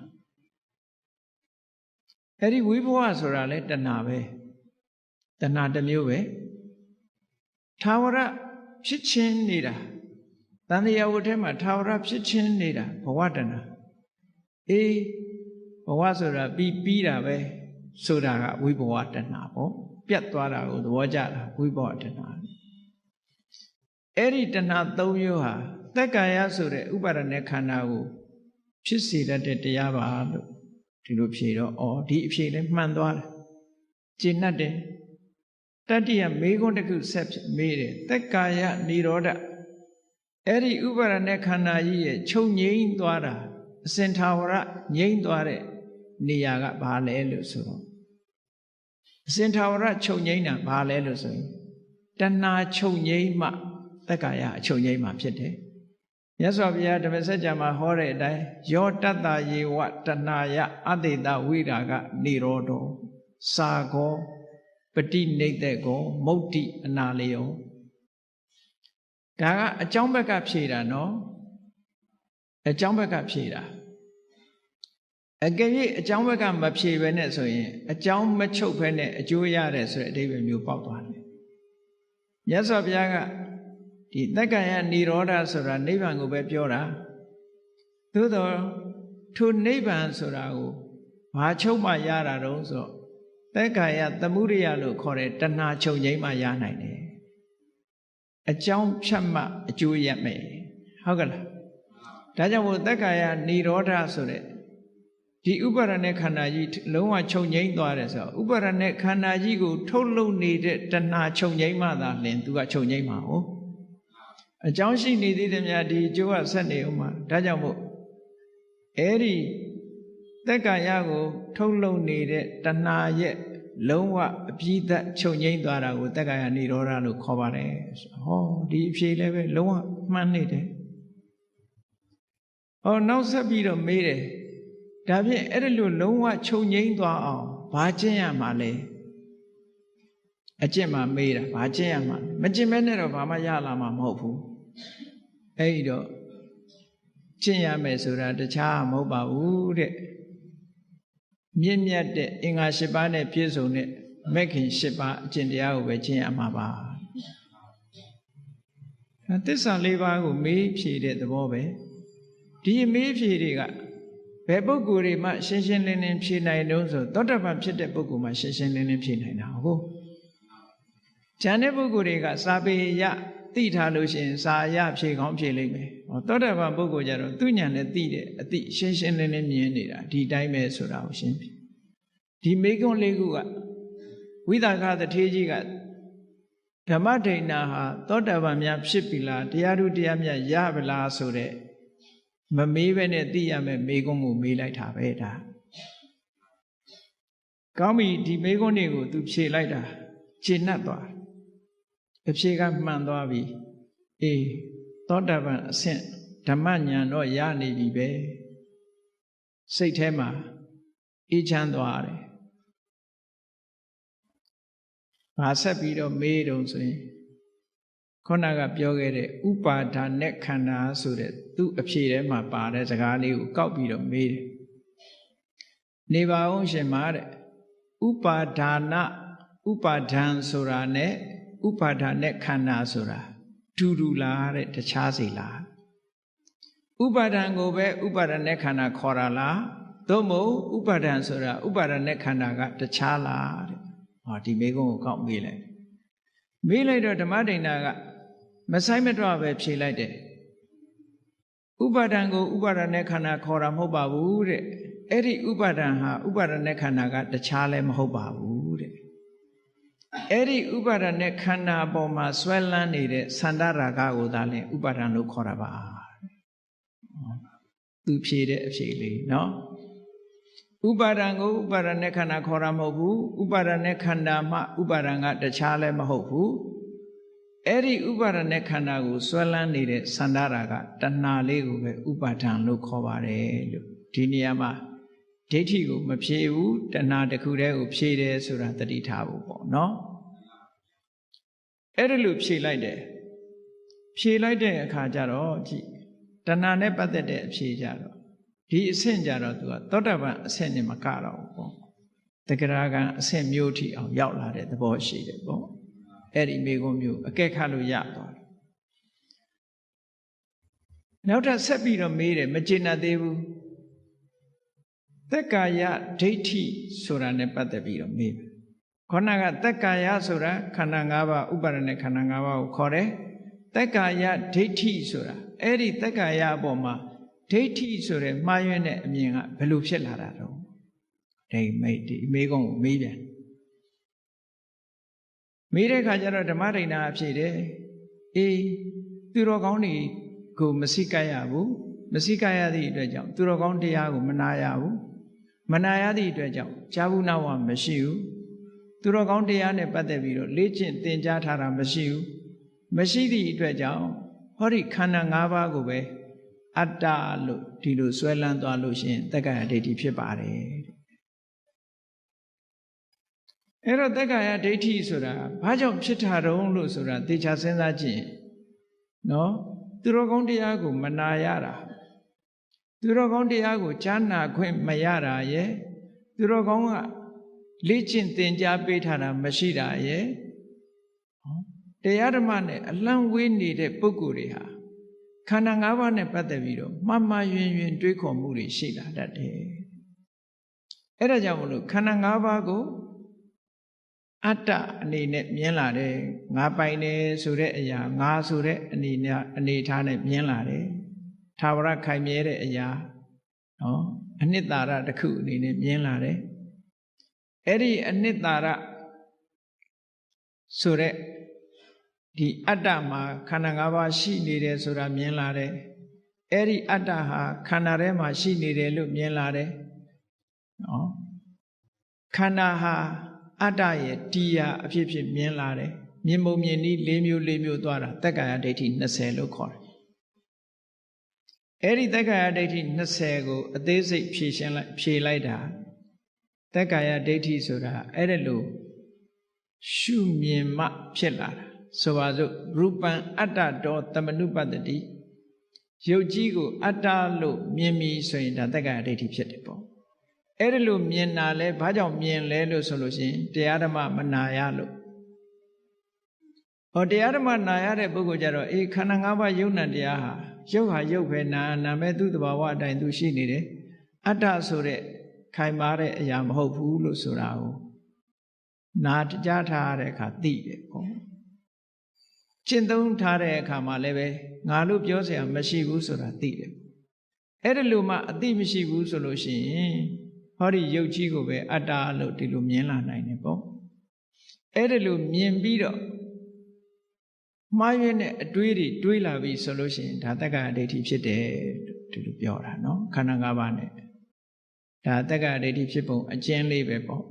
အဲ့ဒီဝိဘဝဆိုတာလဲတဏှာပဲတဏှာတစ်မျိုးပဲထာဝရဖြစ်ချင်းနေတာတန်တရားဝတ်ထဲမှာထာဝရဖြစ်ချင်းနေတာဘဝတဏှာအေးဘဝဆိုတာပြီးတာပဲဆိုတာကဝိဘဝတဏှာပေါ့ပြတ်သွားတာကိုသဘောကျတာဝိဘဝတဏှာအဲ့ဒီတဏှာ၃မျိုးဟာသက္ကာယဆိုတဲ့ဥပါဒณะခန္ဓာကိုဖြစ်စေတတ်တဲ့တရားပါလို့ဒီလိုဖြေတော့ဒီအဖြေလည်းမှန်သွားတယ်ကျင့်တတ်တယ်တတ္တိယမေခွန်းတစ်ခုဆက်မေးတယ်သက္ကာယនិရောဓအဲ့ဒီဥပါဒณะခန္ဓာကြီးရဲ့ချုပ်ငြိမ်းသွားတာအစင်ထာဝရငြိမ်းသွားတဲ့နေရာကဘာလဲလို့ဆိုတော့အစင်ထာဝရချုပ်ငြိမ်းတာဘာလဲလို့ဆိုရင်တဏှာချုပ်ငြိမ်းမှသက္ကာယအချုပ်ငြိမ်းမှဖြစ်တယ်မြတ်စွာဘုရားဓမ္မစကြာမှာဟောတဲ့အတိုင်းယောတတ္တယေဝတဏှာယအတေတဝိရာဂនិရောဓောစာခောပฏิနိဒ္ဒေကောမုတ်တိအနာလယောဒါကအကြောင်းဘက်ကဖြေတာနော်အကြောင်းဘက်ကဖြေတာအကယ်၍အကြောင်းဘက်ကမဖြေဘဲနဲ့ဆိုရင်အကြောင်းမချုပ်ဘဲနဲ့အကျိုးရတယ်ဆိုတဲ့အဓိပ္ပာယ်မျိုးပေါက်သွားတယ်မြတ်စွာဘုရားကဒီသက္ကာယនិရောဓဆိုတာနိဗ္ဗာန်ကိုပဲပြောတာသို့တော့ထိုနိဗ္ဗာန်ဆိုတာကိုဘာချုပ်မှရတာတုံးဆိုသက္ကာယသမုဒယလို့ခေါ်တဲ့တဏှာချုပ်ငြိမ်းမှရနိုင်တယ်အကြောင်းဖြတ်မှအကျိုးရမယ်ဟုတ်ကလားဒါကြောင့်မို့သက္ကာယនិရောဓဆိုတဲ့ဒီဥပါဒณะခန္ဓာကြီးလုံးဝချုပ်ငြိမ်းသွားတယ်ဆိုတော့ဥပါဒณะခန္ဓာကြီးကိုထုတ်လုပ်နေတဲ့တဏှာချုပ်ငြိမ်းမှသာလင်သူကချုပ်ငြိမ်းမှာဟုတ်အကြောင်းရှိနေသေးတယ်များဒီအကျိုးကဆက်နေဦးမှာဒါကြောင့်မို့အဲ့ဒီသက္ကာယကိုထုတ်လုပ်နေတဲ့တဏှာရဲ့လုံးဝအပြည့်သက်ချုပ်ငြိမ်းသွားတာကိုသက္ကာယនិရောဓလို့ခေါ်ပါတယ်ဟောဒီအဖြေလည်းပဲလုံးဝမှန်နေတယ်ဟောနောက်ဆက်ပြီးတော့မေးတယ်ဒါဖြင့်အဲ့ဒီလိုလုံးဝချုပ်ငြိမ်းသွားအောင်ဘာကျင့်ရမှာလဲအကျင့်မှာမေးတာဘာကျင့်ရမှာလဲမကျင့်မဲနဲ့တော့ဘာမှရလာမှာမဟုတ်ဘူးအဲ့ဒီတော့ကျင့်ရမယ်ဆိုတာတခြားမဟုတ်ပါဘူးတဲ့မြင့်မြတ်တဲ့အင်္ဂါ၈ပါးနဲ့ပြည့်စုံတဲ့မဂ်ခင်၈ပါးအကျင့်တရားကိုပဲကျင့်ရမှာပါသစ္စာ၄ပါးကိုမေးဖြေတဲ့သဘောပဲဒီမေးဖြေတွေကဘယ်ပုဂ္ဂိုလ်တွေမှရှင်းရှင်းလင်းလင်းဖြေနိုင်တော့ဆိုသောတာပန်ဖြစ်တဲ့ပုဂ္ဂိုလ်မှရှင်းရှင်းလင်းလင်းဖြေနိုင်တာဟုတ်ဉာဏ်တဲ့ပုဂ္ဂိုလ်တွေကစာပေရသိထားလို့ရှိရင်စာရဖြေကောင်းဖြေလိမ့်မယ်သောတာပန်ပုဂ္ဂိုလ်ကြတော့သူဉာဏ်နဲ့သိတဲ့အသိရှင်းရှင်းလင်းလင်းမြင်နေတာဒီတိုင်းပဲဆိုတာကိုရှင်းပြီဒီမေကွန်းလေးခုကဝိသကသထေကြီးကဓမ္မဒိဏဟာသောတာပန်များဖြစ်ပြီလားတရားဓုတရားမြတ်ရပြီလားဆိုတဲ့မမေးပဲနဲ့သိရမယ်မေကွန်းကိုမေးလိုက်တာပဲဒါကောင်းပြီဒီမေကွန်းတွေကိုသူဖြေလိုက်တာခြေနှက်သွားအဖြေကမှန်သွားပြီအေးသောတာပန်အဆင့်ဓမ္မဉာဏ်တော့ရနေပြီပဲစိတ်ထဲမှာအေးချမ်းသွားတယ်ဘာဆက်ပြီးတော့မေးတုံးဆိုရင်ခုနကပြောခဲ့တဲ့ဥပါဒါနဲ့ခန္ဓာဆိုတဲ့သူ့အဖြေထဲမှာပါတဲ့စကားလေးကိုကောက်ပြီးတော့မေးတယ်နေပါအောင်ရှင်မာတဲ့ဥပါဒါနဥပါဒံဆိုတာနဲ့ဥပါဒါနဲ့ခန္ဓာဆိုတာတူလားတဲ့တခြားစီလားဥပါဒံကိုပဲဥပါဒနဲ့ခန္ဓာခေါ်တာလားသို့မဟုတ်ဥပါဒံဆိုတာဥပါဒနဲ့ခန္ဓာကတခြားလားတဲ့ဟောဒီမေကုန်းကိုကောက်မေးလိုက်တော့ဓမ္မဒိဏကမဆိုင်မတော့ပဲဖြေလိုက်တယ်ဥပါဒံကိုဥပါဒနဲ့ခန္ဓာခေါ်တာမဟုတ်ပါဘူးတဲ့အဲ့ဒီဥပါဒံဟာဥပါဒနဲ့ခန္ဓာကတခြားလည်းမဟုတ်ပါဘူးတဲ့အဲ့ဒီဥပါဒနဲ့ခန္ဓာပေါ်မှာဆွဲလန်းနေတဲ့သန္တာရာဂကိုသာလျှင်ဥပါဒံလို့ခေါ်တာပါသူဖြေတဲ့အဖြေလေးနော်ဥပါဒံကိုဥပါဒနဲ့ခန္ဓာခေါ်တာမဟုတ်ဘူးဥပါဒနဲ့ခန္ဓာမှဥပါဒံကတခြားလည်းမဟုတ်ဘူးအဲ့ဒီဥပါဒနဲ့ခန္ဓာကိုဆွဲလန်းနေတဲ့သန္တာရာဂတဏှာလေးကိုပဲဥပါဒံလို့ခေါ်ပါတယ်လို့ဒီနေရာမှာဒိဋ္ဌိကိုမဖြေဘူးတဏှာတစ်ခုတည်းကိုဖြေတယ်ဆိုတာသတိထားဖို့ပေါ့နော်အဲ့ဒါလို့ဖြေလိုက်တယ် ဖြေလိုက်တဲ့အခါကျတော့ကြည့်တဏှာနဲ့ပတ်သက်တဲ့အဖြေကြတော့ဒီအဆင့်ကြတော့သူကသောတပန်အဆင့်နဲ့မကတော့ဘူးပေါ့တဂရဂံအဆင့်မျိုးထိအောင်ရောက်လာတဲ့သဘောရှိတယ်ပေါ့အဲ့ဒီမိဂုံးမျိုးအကဲခတ်လို့ရသွားတယ်နောက်ထပ်ဆက်ပြီးတော့မေးတယ်မကျေနပ်သေးဘူးသက်ကာယဒိဋ္ဌိဆိုတာနဲ့ပတ်သက်ပြီးတော့မေးတယ်ခေါဏကသက်ကာယဆိုတာခန္ဓာ၅ပါးဥပါဒณะခန္ဓာ၅ပါးကိုခေါ်တယ်သက်ကာယဒိဋ္ဌိဆိုတာအဲ့ဒီသက်ကာယအပေါ်မှာဒိဋ္ဌိဆိုတဲ့မှားယွင်းတဲ့အမြင်ကဘယ်လိုဖြစ်လာတာတော့ဒီမေးခွန်းကိုမေးပြန်မေးတဲ့အခါကျတော့ဓမ္မဒိဋ္ဌာအဖြစ်တယ်အေးသူတော်ကောင်းတွေကိုမစိကပ်ရဘူးမစိကပ်ရသည့်အတွက်ကြောင့်သူတော်ကောင်းတရားကိုမနာရဘူးမနာရသည့်အတွက်ကြောင့်ဈာဘူးနာဝမရှိဘူးသူတော်ကောင်းတရားနဲ့ပတ်သက်ပြီးတော့လေ့ကျင့်သင်ကြားထားတာမရှိဘူးမရှိသည့်အတွက်ကြောင့်ဟောဒီခန္ဓာ၅ပါးကိုပဲအတ္တလို့ဒီလိုဆွဲလန်းသွားလို့ရှိရင်တက္ကရာဒိဋ္ဌိဖြစ်ပါတယ်အဲ့တော့တက္ကရာဒိဋ္ဌိဆိုတာဘာကြောင့်ဖြစ်တာတုံးလို့ဆိုတာသေချာစဉ်းစားကြည့်နော်သူတော်ကောင်းတရားကိုမနာရတာသူတော်ကောင်းတရားကိုကြားနာခွင့်မရတာရဲ့သူတော်ကောင်းကလေ့ကျင့်သင်ကြားပေးထားတာမရှိတာရဲ့တရားဓမ္မနဲ့အလံဝေးနေတဲ့ပုဂ္ဂိုလ်တွေဟာခန္ဓာ၅ပါးနဲ့ပတ်သက်ပြီးတော့မှားမှားယွင်းယွင်းတွေးခေါ်မှုတွေရှိလာတတ်တယ်အဲ့ဒါကြောင့်မလို့ခန္ဓာ၅ပါးကိုအတ္တအနေနဲ့မြင်လာတယ်ငါပိုင်တယ်ဆိုတဲ့အရာငါဆိုတဲ့အနေထားနဲ့မြင်လာတယ်သာဝရခိုင်မြဲတဲ့အရာနော်အနှစ်သာရတစ်ခုအနေနဲ့မြင်လာတယ်အဲ့ဒီအနှစ်သာရဆိုတဲ့ဒီအတ္တမှာခန္ဓာ၅ပါးရှိနေတယ်ဆိုတာမြင်လာတယ်အဲ့ဒီအတ္တဟာခန္ဓာထဲမှာရှိနေတယ်လို့မြင်လာတယ်နော်ခန္ဓာဟာအတ္တရဲ့တရားအဖြစ်ဖြစ်မြင်လာတယ်မြင်ပုံမြင်နည်း၄မျိုးသွားတာတက္ကရာဒိဋ္ဌိ20လို့ခေါ်တယ်အဲ့ဒီတက္ကရာဒိဋ္ဌိ20ကိုအသေးစိတ်ဖြေလိုက်တာတက္ကရာဒိဋ္ဌိဆိုတာအဲ့ဒါလို့ရှုမြင်မှဖြစ်လာတာဆိုပါစို့ရူပံအတ္တတောတမနုပတ္တိရုပ်ကြီးကိုအတ္တလို့မြင်ပြီဆိုရင်ဒါတက္ကရာဒိဋ္ဌိဖြစ်တယ်ပေါ့အဲ့ဒါလို့မြင်တာလဲဘာကြောင့်မြင်လဲလို့ဆိုလို့ရှိရင်တရားဓမ္မမနာရလို့ဟောတရားဓမ္မနာရတဲ့ပုဂ္ဂိုလ်ကြတော့အေးခန္ဓာ၅ပါးယုံနာတရားဟာရုပ်ပဲနာမဲ့သူ့တဘာဝအတိုင်းသူရှိနေတယ်အတ္တဆိုတဲ့ခိုင်မာတဲ့အရာမဟုတ်ဘူးလို့ဆိုတာကိုနာကြားထားတဲ့အခါသိတယ်ပေါ့ကျင့်သုံးထားတဲ့အခါမှာလည်းပဲငါလို့ပြောเสียမရှိဘူးဆိုတာသိတယ်အဲ့ဒါလို့မှအသိမရှိဘူးဆိုလို့ရှိရင်ဟောဒီရုပ်ကြီးကိုပဲအတ္တလို့ဒီလိုမြင်လာနိုင်တယ်ပေါ့အဲ့ဒါလို့မြင်ပြီးတော့မှားယွင်းတဲ့အတွေးတွေတွေးလာပြီဆိုလို့ရှိရင်ဒါတက္ကရာဒိဋ္ဌိဖြစ်တယ်ဒီလိုပြောတာနော်ခန္ဓာ၅ပါးနဲ့ဒါတက္ကရာဒိဋ္ဌိဖြစ်ပုံအကျဉ်းလေးပဲပေါ့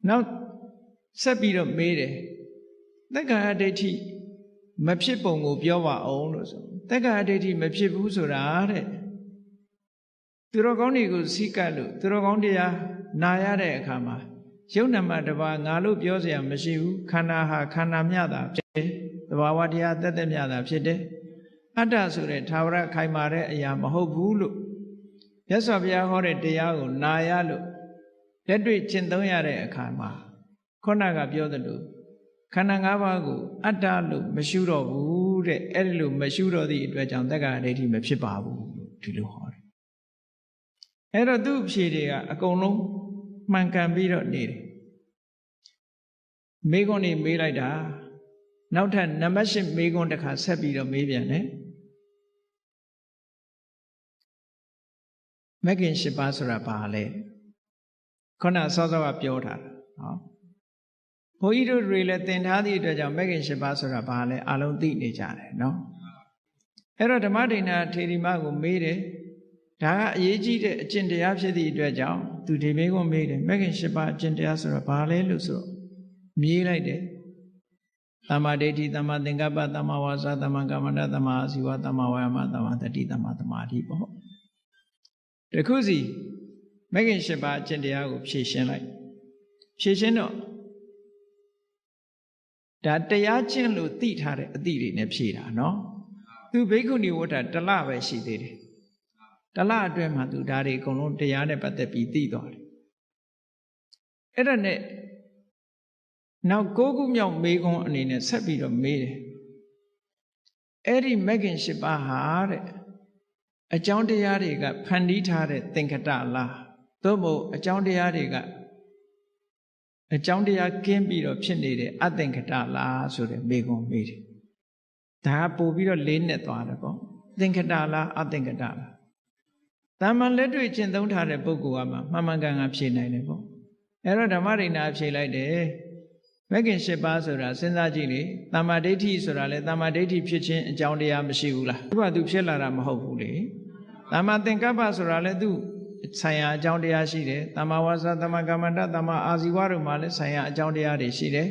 နောက်ဆက်ပြီးတော့မေးတယ်တက္ကရာဒိဋ္ဌိမဖြစ်ပုံကိုပြောပါအောင်လို့ဆိုတက္ကရာဒိဋ္ဌိမဖြစ်ဘူးဆိုတာတဲ့သူတော်ကောင်းတွေကိုစိကပ်လို့သူတော်ကောင်းတရားနာရတဲ့အခါမှာယုံနာမတပါငါလို့ပြောเสียမရှိဘူးခန္ဓာဟာခန္ဓာမြတာဖြစ်တယ်သဘာဝတရားတက်တက်မြတာဖြစ်တယ်အတ္တဆိုတဲ့သာဝရခိုင်မာတဲ့အရာမဟုတ်ဘူးလို့မြတ်စွာဘုရားဟောတဲ့တရားကိုနာရလို့လက်တွေ့ကျင့်သုံးရတဲ့အခါမှာခုနကပြောသလိုခန္ဓာ၅ပါးကိုအတ္တလို့မရှုတော့ဘူးတဲ့အဲ့ဒီလိုမရှုတော့သည့်အတွက်ကြောင့်တက္ကရာဒိဋ္ဌိမဖြစ်ပါဘူးဒီလိုဟောတယ်အဲ့တော့သူ့အဖြေတွေကအကုန်လုံးမှန်ကန်ပြီးတော့နေတယ်မေးခွန်းနေမေးလိုက်တာနောက်ထပ်နံပါတ်၈မေးခွန်းတစ်ခါဆက်ပြီးတော့မေးပြန်တယ်မဂ္ဂင်၈ပါးဆိုတာဘာလဲခုနစောစောကပြောထားတာနော်ဘုန်းကြီးတို့တွေလည်းသင်ထားသည့်အတွက်ကြောင့်မဂ္ဂင်၈ပါးဆိုတာဘာလဲအလုံးသိနေကြတယ်နော်အဲ့တော့ဓမ္မဒိဋ္ဌာထေရီမကိုမေးတယ်ဒါကအရေးကြီးတဲ့အကျင့်တရားဖြစ်သည့်အတွက်ကြောင့်သူဒီမေးခွန်းမေးတယ်မဂ္ဂင်၈ပါးအကျင့်တရားဆိုတာဘာလဲလို့ဆိုတော့မြေးလိုက်တယ်သမ္မာဒိဋ္ဌိသမ္မာသင်္ကပ္ပသမ္မာဝါစာသမ္မာကမ္မန္တသမ္မာအာဇီဝသမ္မာဝါယာမသမ္မာတတိသမ္မာသမာဓိပေါ့တခုစီမဂ္ဂင်၈ပါးအကျင့်တရားကိုဖြည့်ရှင်းလိုက်ဖြည့်ရှင်းတော့ ဒါတရားကျင့်လို့သိထားတဲ့အသည့်တွေနဲ့ဖြေတာနော်သူဘိက္ခုနီဝတ္ထတလပဲရှိသေးတယ်တလအတွင်းမှာသူဒါတွေအကုန်လုံးတရားနဲ့ပတ်သက်ပြီးသိသွားတယ်အဲ့ဒါနဲ့နောက်9ခုမြောက်မေးခွန်းအနေနဲ့ဆက်ပြီးတော့မေးတယ်အဲ့ဒီမဂ္ဂင်၈ပါးဟာတဲ့အကြောင်းတရားတွေကဖန်တီးထားတဲ့သင်္ခတလားသို့မဟုတ်အကြောင်းတရားတွေကအကြောင်းတရားကင်းပြီးတော့ဖြစ်နေတဲ့အသင်္ခတလားဆိုတဲ့မေးခွန်းမေးတယ်ဒါကပို့ပြီးတော့လေးနဲ့သွားတယ်ပေါ့သင်္ခတလားအသင်္ခတလားတာမန်လက်တွေ့ကျင့်သုံးထားတဲ့ပုဂ္ဂိုလ်ကမှန်မှန်ကန်ကန်ဖြေနိုင်တယ်ပေါ့အဲ့တော့ဓမ္မရိဏဖြေလိုက်တယ်မဂ္ဂင်၈ပါးဆိုတာစဉ်းစားကြည့်လေတမ္မာဒိဋ္ဌိဆိုတာလေတမ္မာဒိဋ္ဌိဖြစ်ခြင်းအကြောင်းတရားမရှိဘူးလားသူကသူဖြစ်လာတာမဟုတ်ဘူးလေတမ္မာသင်္ကပ္ပဆိုတာလေသူဆိုင်ရာအကြောင်းတရားရှိတယ်တမ္မာဝါစာတမ္မာကမ္မန္တတမ္မာအာဇီဝတို့မှာလည်းဆိုင်ရာအကြောင်းတရားတွေရှိတယ်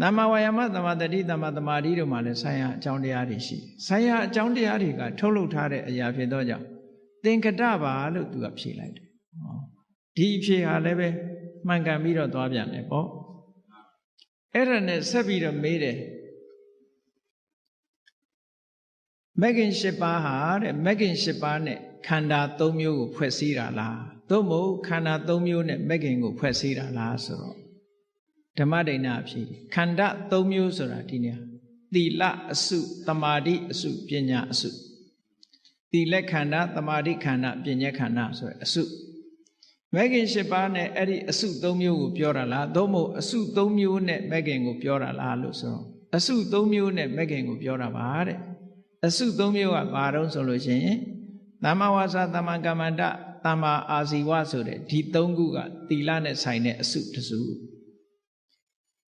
တမ္မာဝါယာမတမ္မာတတိတမ္မာသမာဓိတို့မှာလည်းဆိုင်ရာအကြောင်းတရားတွေရှိဆိုင်ရာအကြောင်းတရားတွေကထုတ်လုပ်ထားတဲ့အရာဖြစ်သောကြောင့်သင်္ကတပါလို့သူကဖြေလိုက်တယ်ဒီဖြေဟာလည်းပဲမှန်ကန်ပြီးတော့သွားပြန်တယ်ပေါ့အဲ့ဒါနဲ့ဆက်ပြီးတော့မေးတယ်မဂ္ဂင်၈ပါးဟာတဲ့မဂ္ဂင်၈ပါးနဲ့ခန္ဓာ၃မျိုးကိုဖွဲ့စည်းတာလားသို့မဟုတ်ခန္ဓာ၃မျိုးနဲ့မဂ္ဂင်ကိုဖွဲ့စည်းတာလားဆိုတော့ဓမ္မဒိဏအဖြေခန္ဓာ၃မျိုးဆိုတာဒီနေရာသီလအစုသမာဓိအစုပညာအစုသီလခန္ဓာသမာဓိခန္ဓာပညာခန္ဓာဆိုတဲ့အစုမဂ္ဂင်၈ပါးနဲ့အဲ့ဒီအစု၃မျိုးကိုပြောတာလားသို့မဟုတ်အစု၃မျိုးနဲ့မဂ္ဂင်ကိုပြောတာလားလို့ဆိုတော့အစု၃မျိုးနဲ့မဂ္ဂင်ကိုပြောတာပါတဲ့အစု၃မျိုးကဘာတော့ဆိုလို့ရှိရင်သမ္မာဝါစာသမ္မာကမ္မန္တသမ္မာအာဇီဝဆိုတဲ့ဒီ၃ခုကသီလနဲ့ဆိုင်တဲ့အစုတစ်စု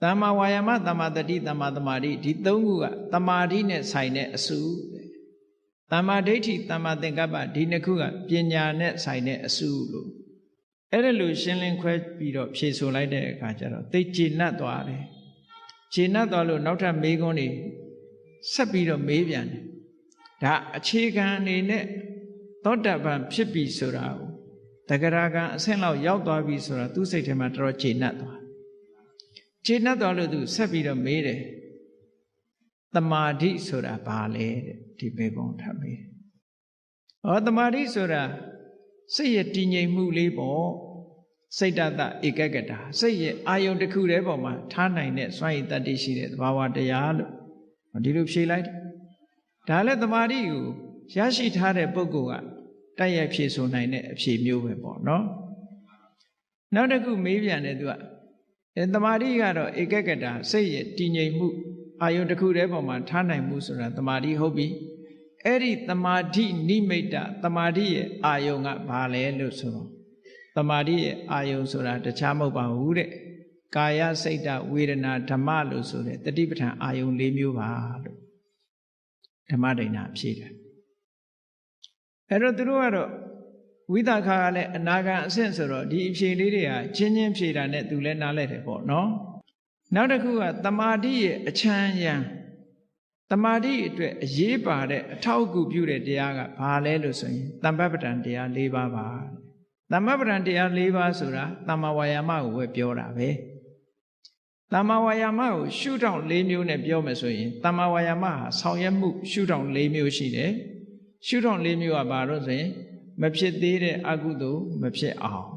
သမ္မာဝါယာမသမ္မာတတိသမ္မာသမာဓိဒီ၃ခုကသမာဓိနဲ့ဆိုင်တဲ့အစုသမ္မာဒိဋ္ဌိသမ္မာသင်္ကပ္ပဒီနှစ်ခုကပညာနဲ့ဆိုင်တဲ့အစုလို့အဲ့ဒါလို့ရှင်းလင်းခွဲပြီးတော့ဖြေဆိုလိုက်တဲ့အခါကျတော့သိကျေနပ်သွားတယ်ကျေနပ်သွားလို့နောက်ထပ်မေးခွန်းတွေဆက်ပြီးတော့မေးပြန်တယ်ဒါအခြေခံအနေနဲ့သောတပန်ဖြစ်ပြီဆိုတာကိုတဂရကံအဆင့်လောက်ရောက်သွားပြီဆိုတာသူ့စိတ်ထဲမှာတော်တော်ကျေနပ်သွားလို့သူဆက်ပြီးတော့မေးတယ်သမာဓိဆိုတာဘာလဲတဲ့ဒီမေးခွန်းထပ်မေးတယ်သမာဓိဆိုတာစိတ်ရဲ့တည်ငြိမ်မှုလေးပေါ့စိတ်တတဧကဂတစိတ်ရဲ့အာယုံတစ်ခုတည်းပေါ်မှာထားနိုင်တဲ့စွမ်းရည်တတ္တိရှိတဲ့သဘာဝတရားလို့ဒီလိုဖြေလိုက်တယ်ဒါလည်းသမာဓိကိုရရှိထားတဲ့ပုဂ္ဂိုလ်ကတိုက်ရိုက်ဖြေဆိုနိုင်တဲ့အဖြေမျိုးပဲပေါ့နော်နောက်တစ်ခုမေးပြန်တယ်သူကသမာဓိကတော့ဧကဂတစိတ်ရဲ့တည်ငြိမ်မှုအာယုံတစ်ခုတည်းပေါ်မှာထားနိုင်မှုဆိုတာသမာဓိဟုတ်ပြီအဲ့ဒီသမာဓိနိမိတ်တသမာဓိရဲ့အာယုံကဘာလဲလို့ဆိုတော့သမာဓိရဲ့အာယုံဆိုတာတခြားမဟုတ်ပါဘူးတဲ့ကာယစိတ်တဝေဒနာဓမ္မလို့ဆိုတဲ့တတိပဋ္ဌာန်အာယုံ၄မျိုးပါလို့ဓမ္မဒိဏဖြေတယ်အဲ့တော့သူတို့ကတော့ဝိသခာကလည်းအနာဂံအဆင့်ဆိုတော့ဒီအဖြေလေးတွေဟာချင်းချင်းဖြေတာနဲ့သူလည်းနားလဲတယ်ပေါ့နော်နောက်တစ်ခုကသမာဓိရဲ့အချမ်းရံသမာဓိအတွက်အရေးပါတဲ့အထောက်အကူပြုတဲ့တရားကဘာလဲလို့ဆိုရင်သမ္ပပ္ပတံတရား၄ပါးပါသမ္ပပ္ပတံတရား၄ပါးဆိုတာသမ္မာဝါယာမကိုပဲပြောတာပဲသမ္မာဝါယာမကိုရှုထောင့်၄မျိုးနဲ့ပြောမယ်ဆိုရင်သမ္မာဝါယာမဟာဆောင်ရွက်မှုရှုထောင့်၄မျိုးရှိတယ်ရှုထောင့်၄မျိုးကဘာလို့ဆိုရင်မဖြစ်သေးတဲ့အကုသိုလ်မဖြစ်အောင်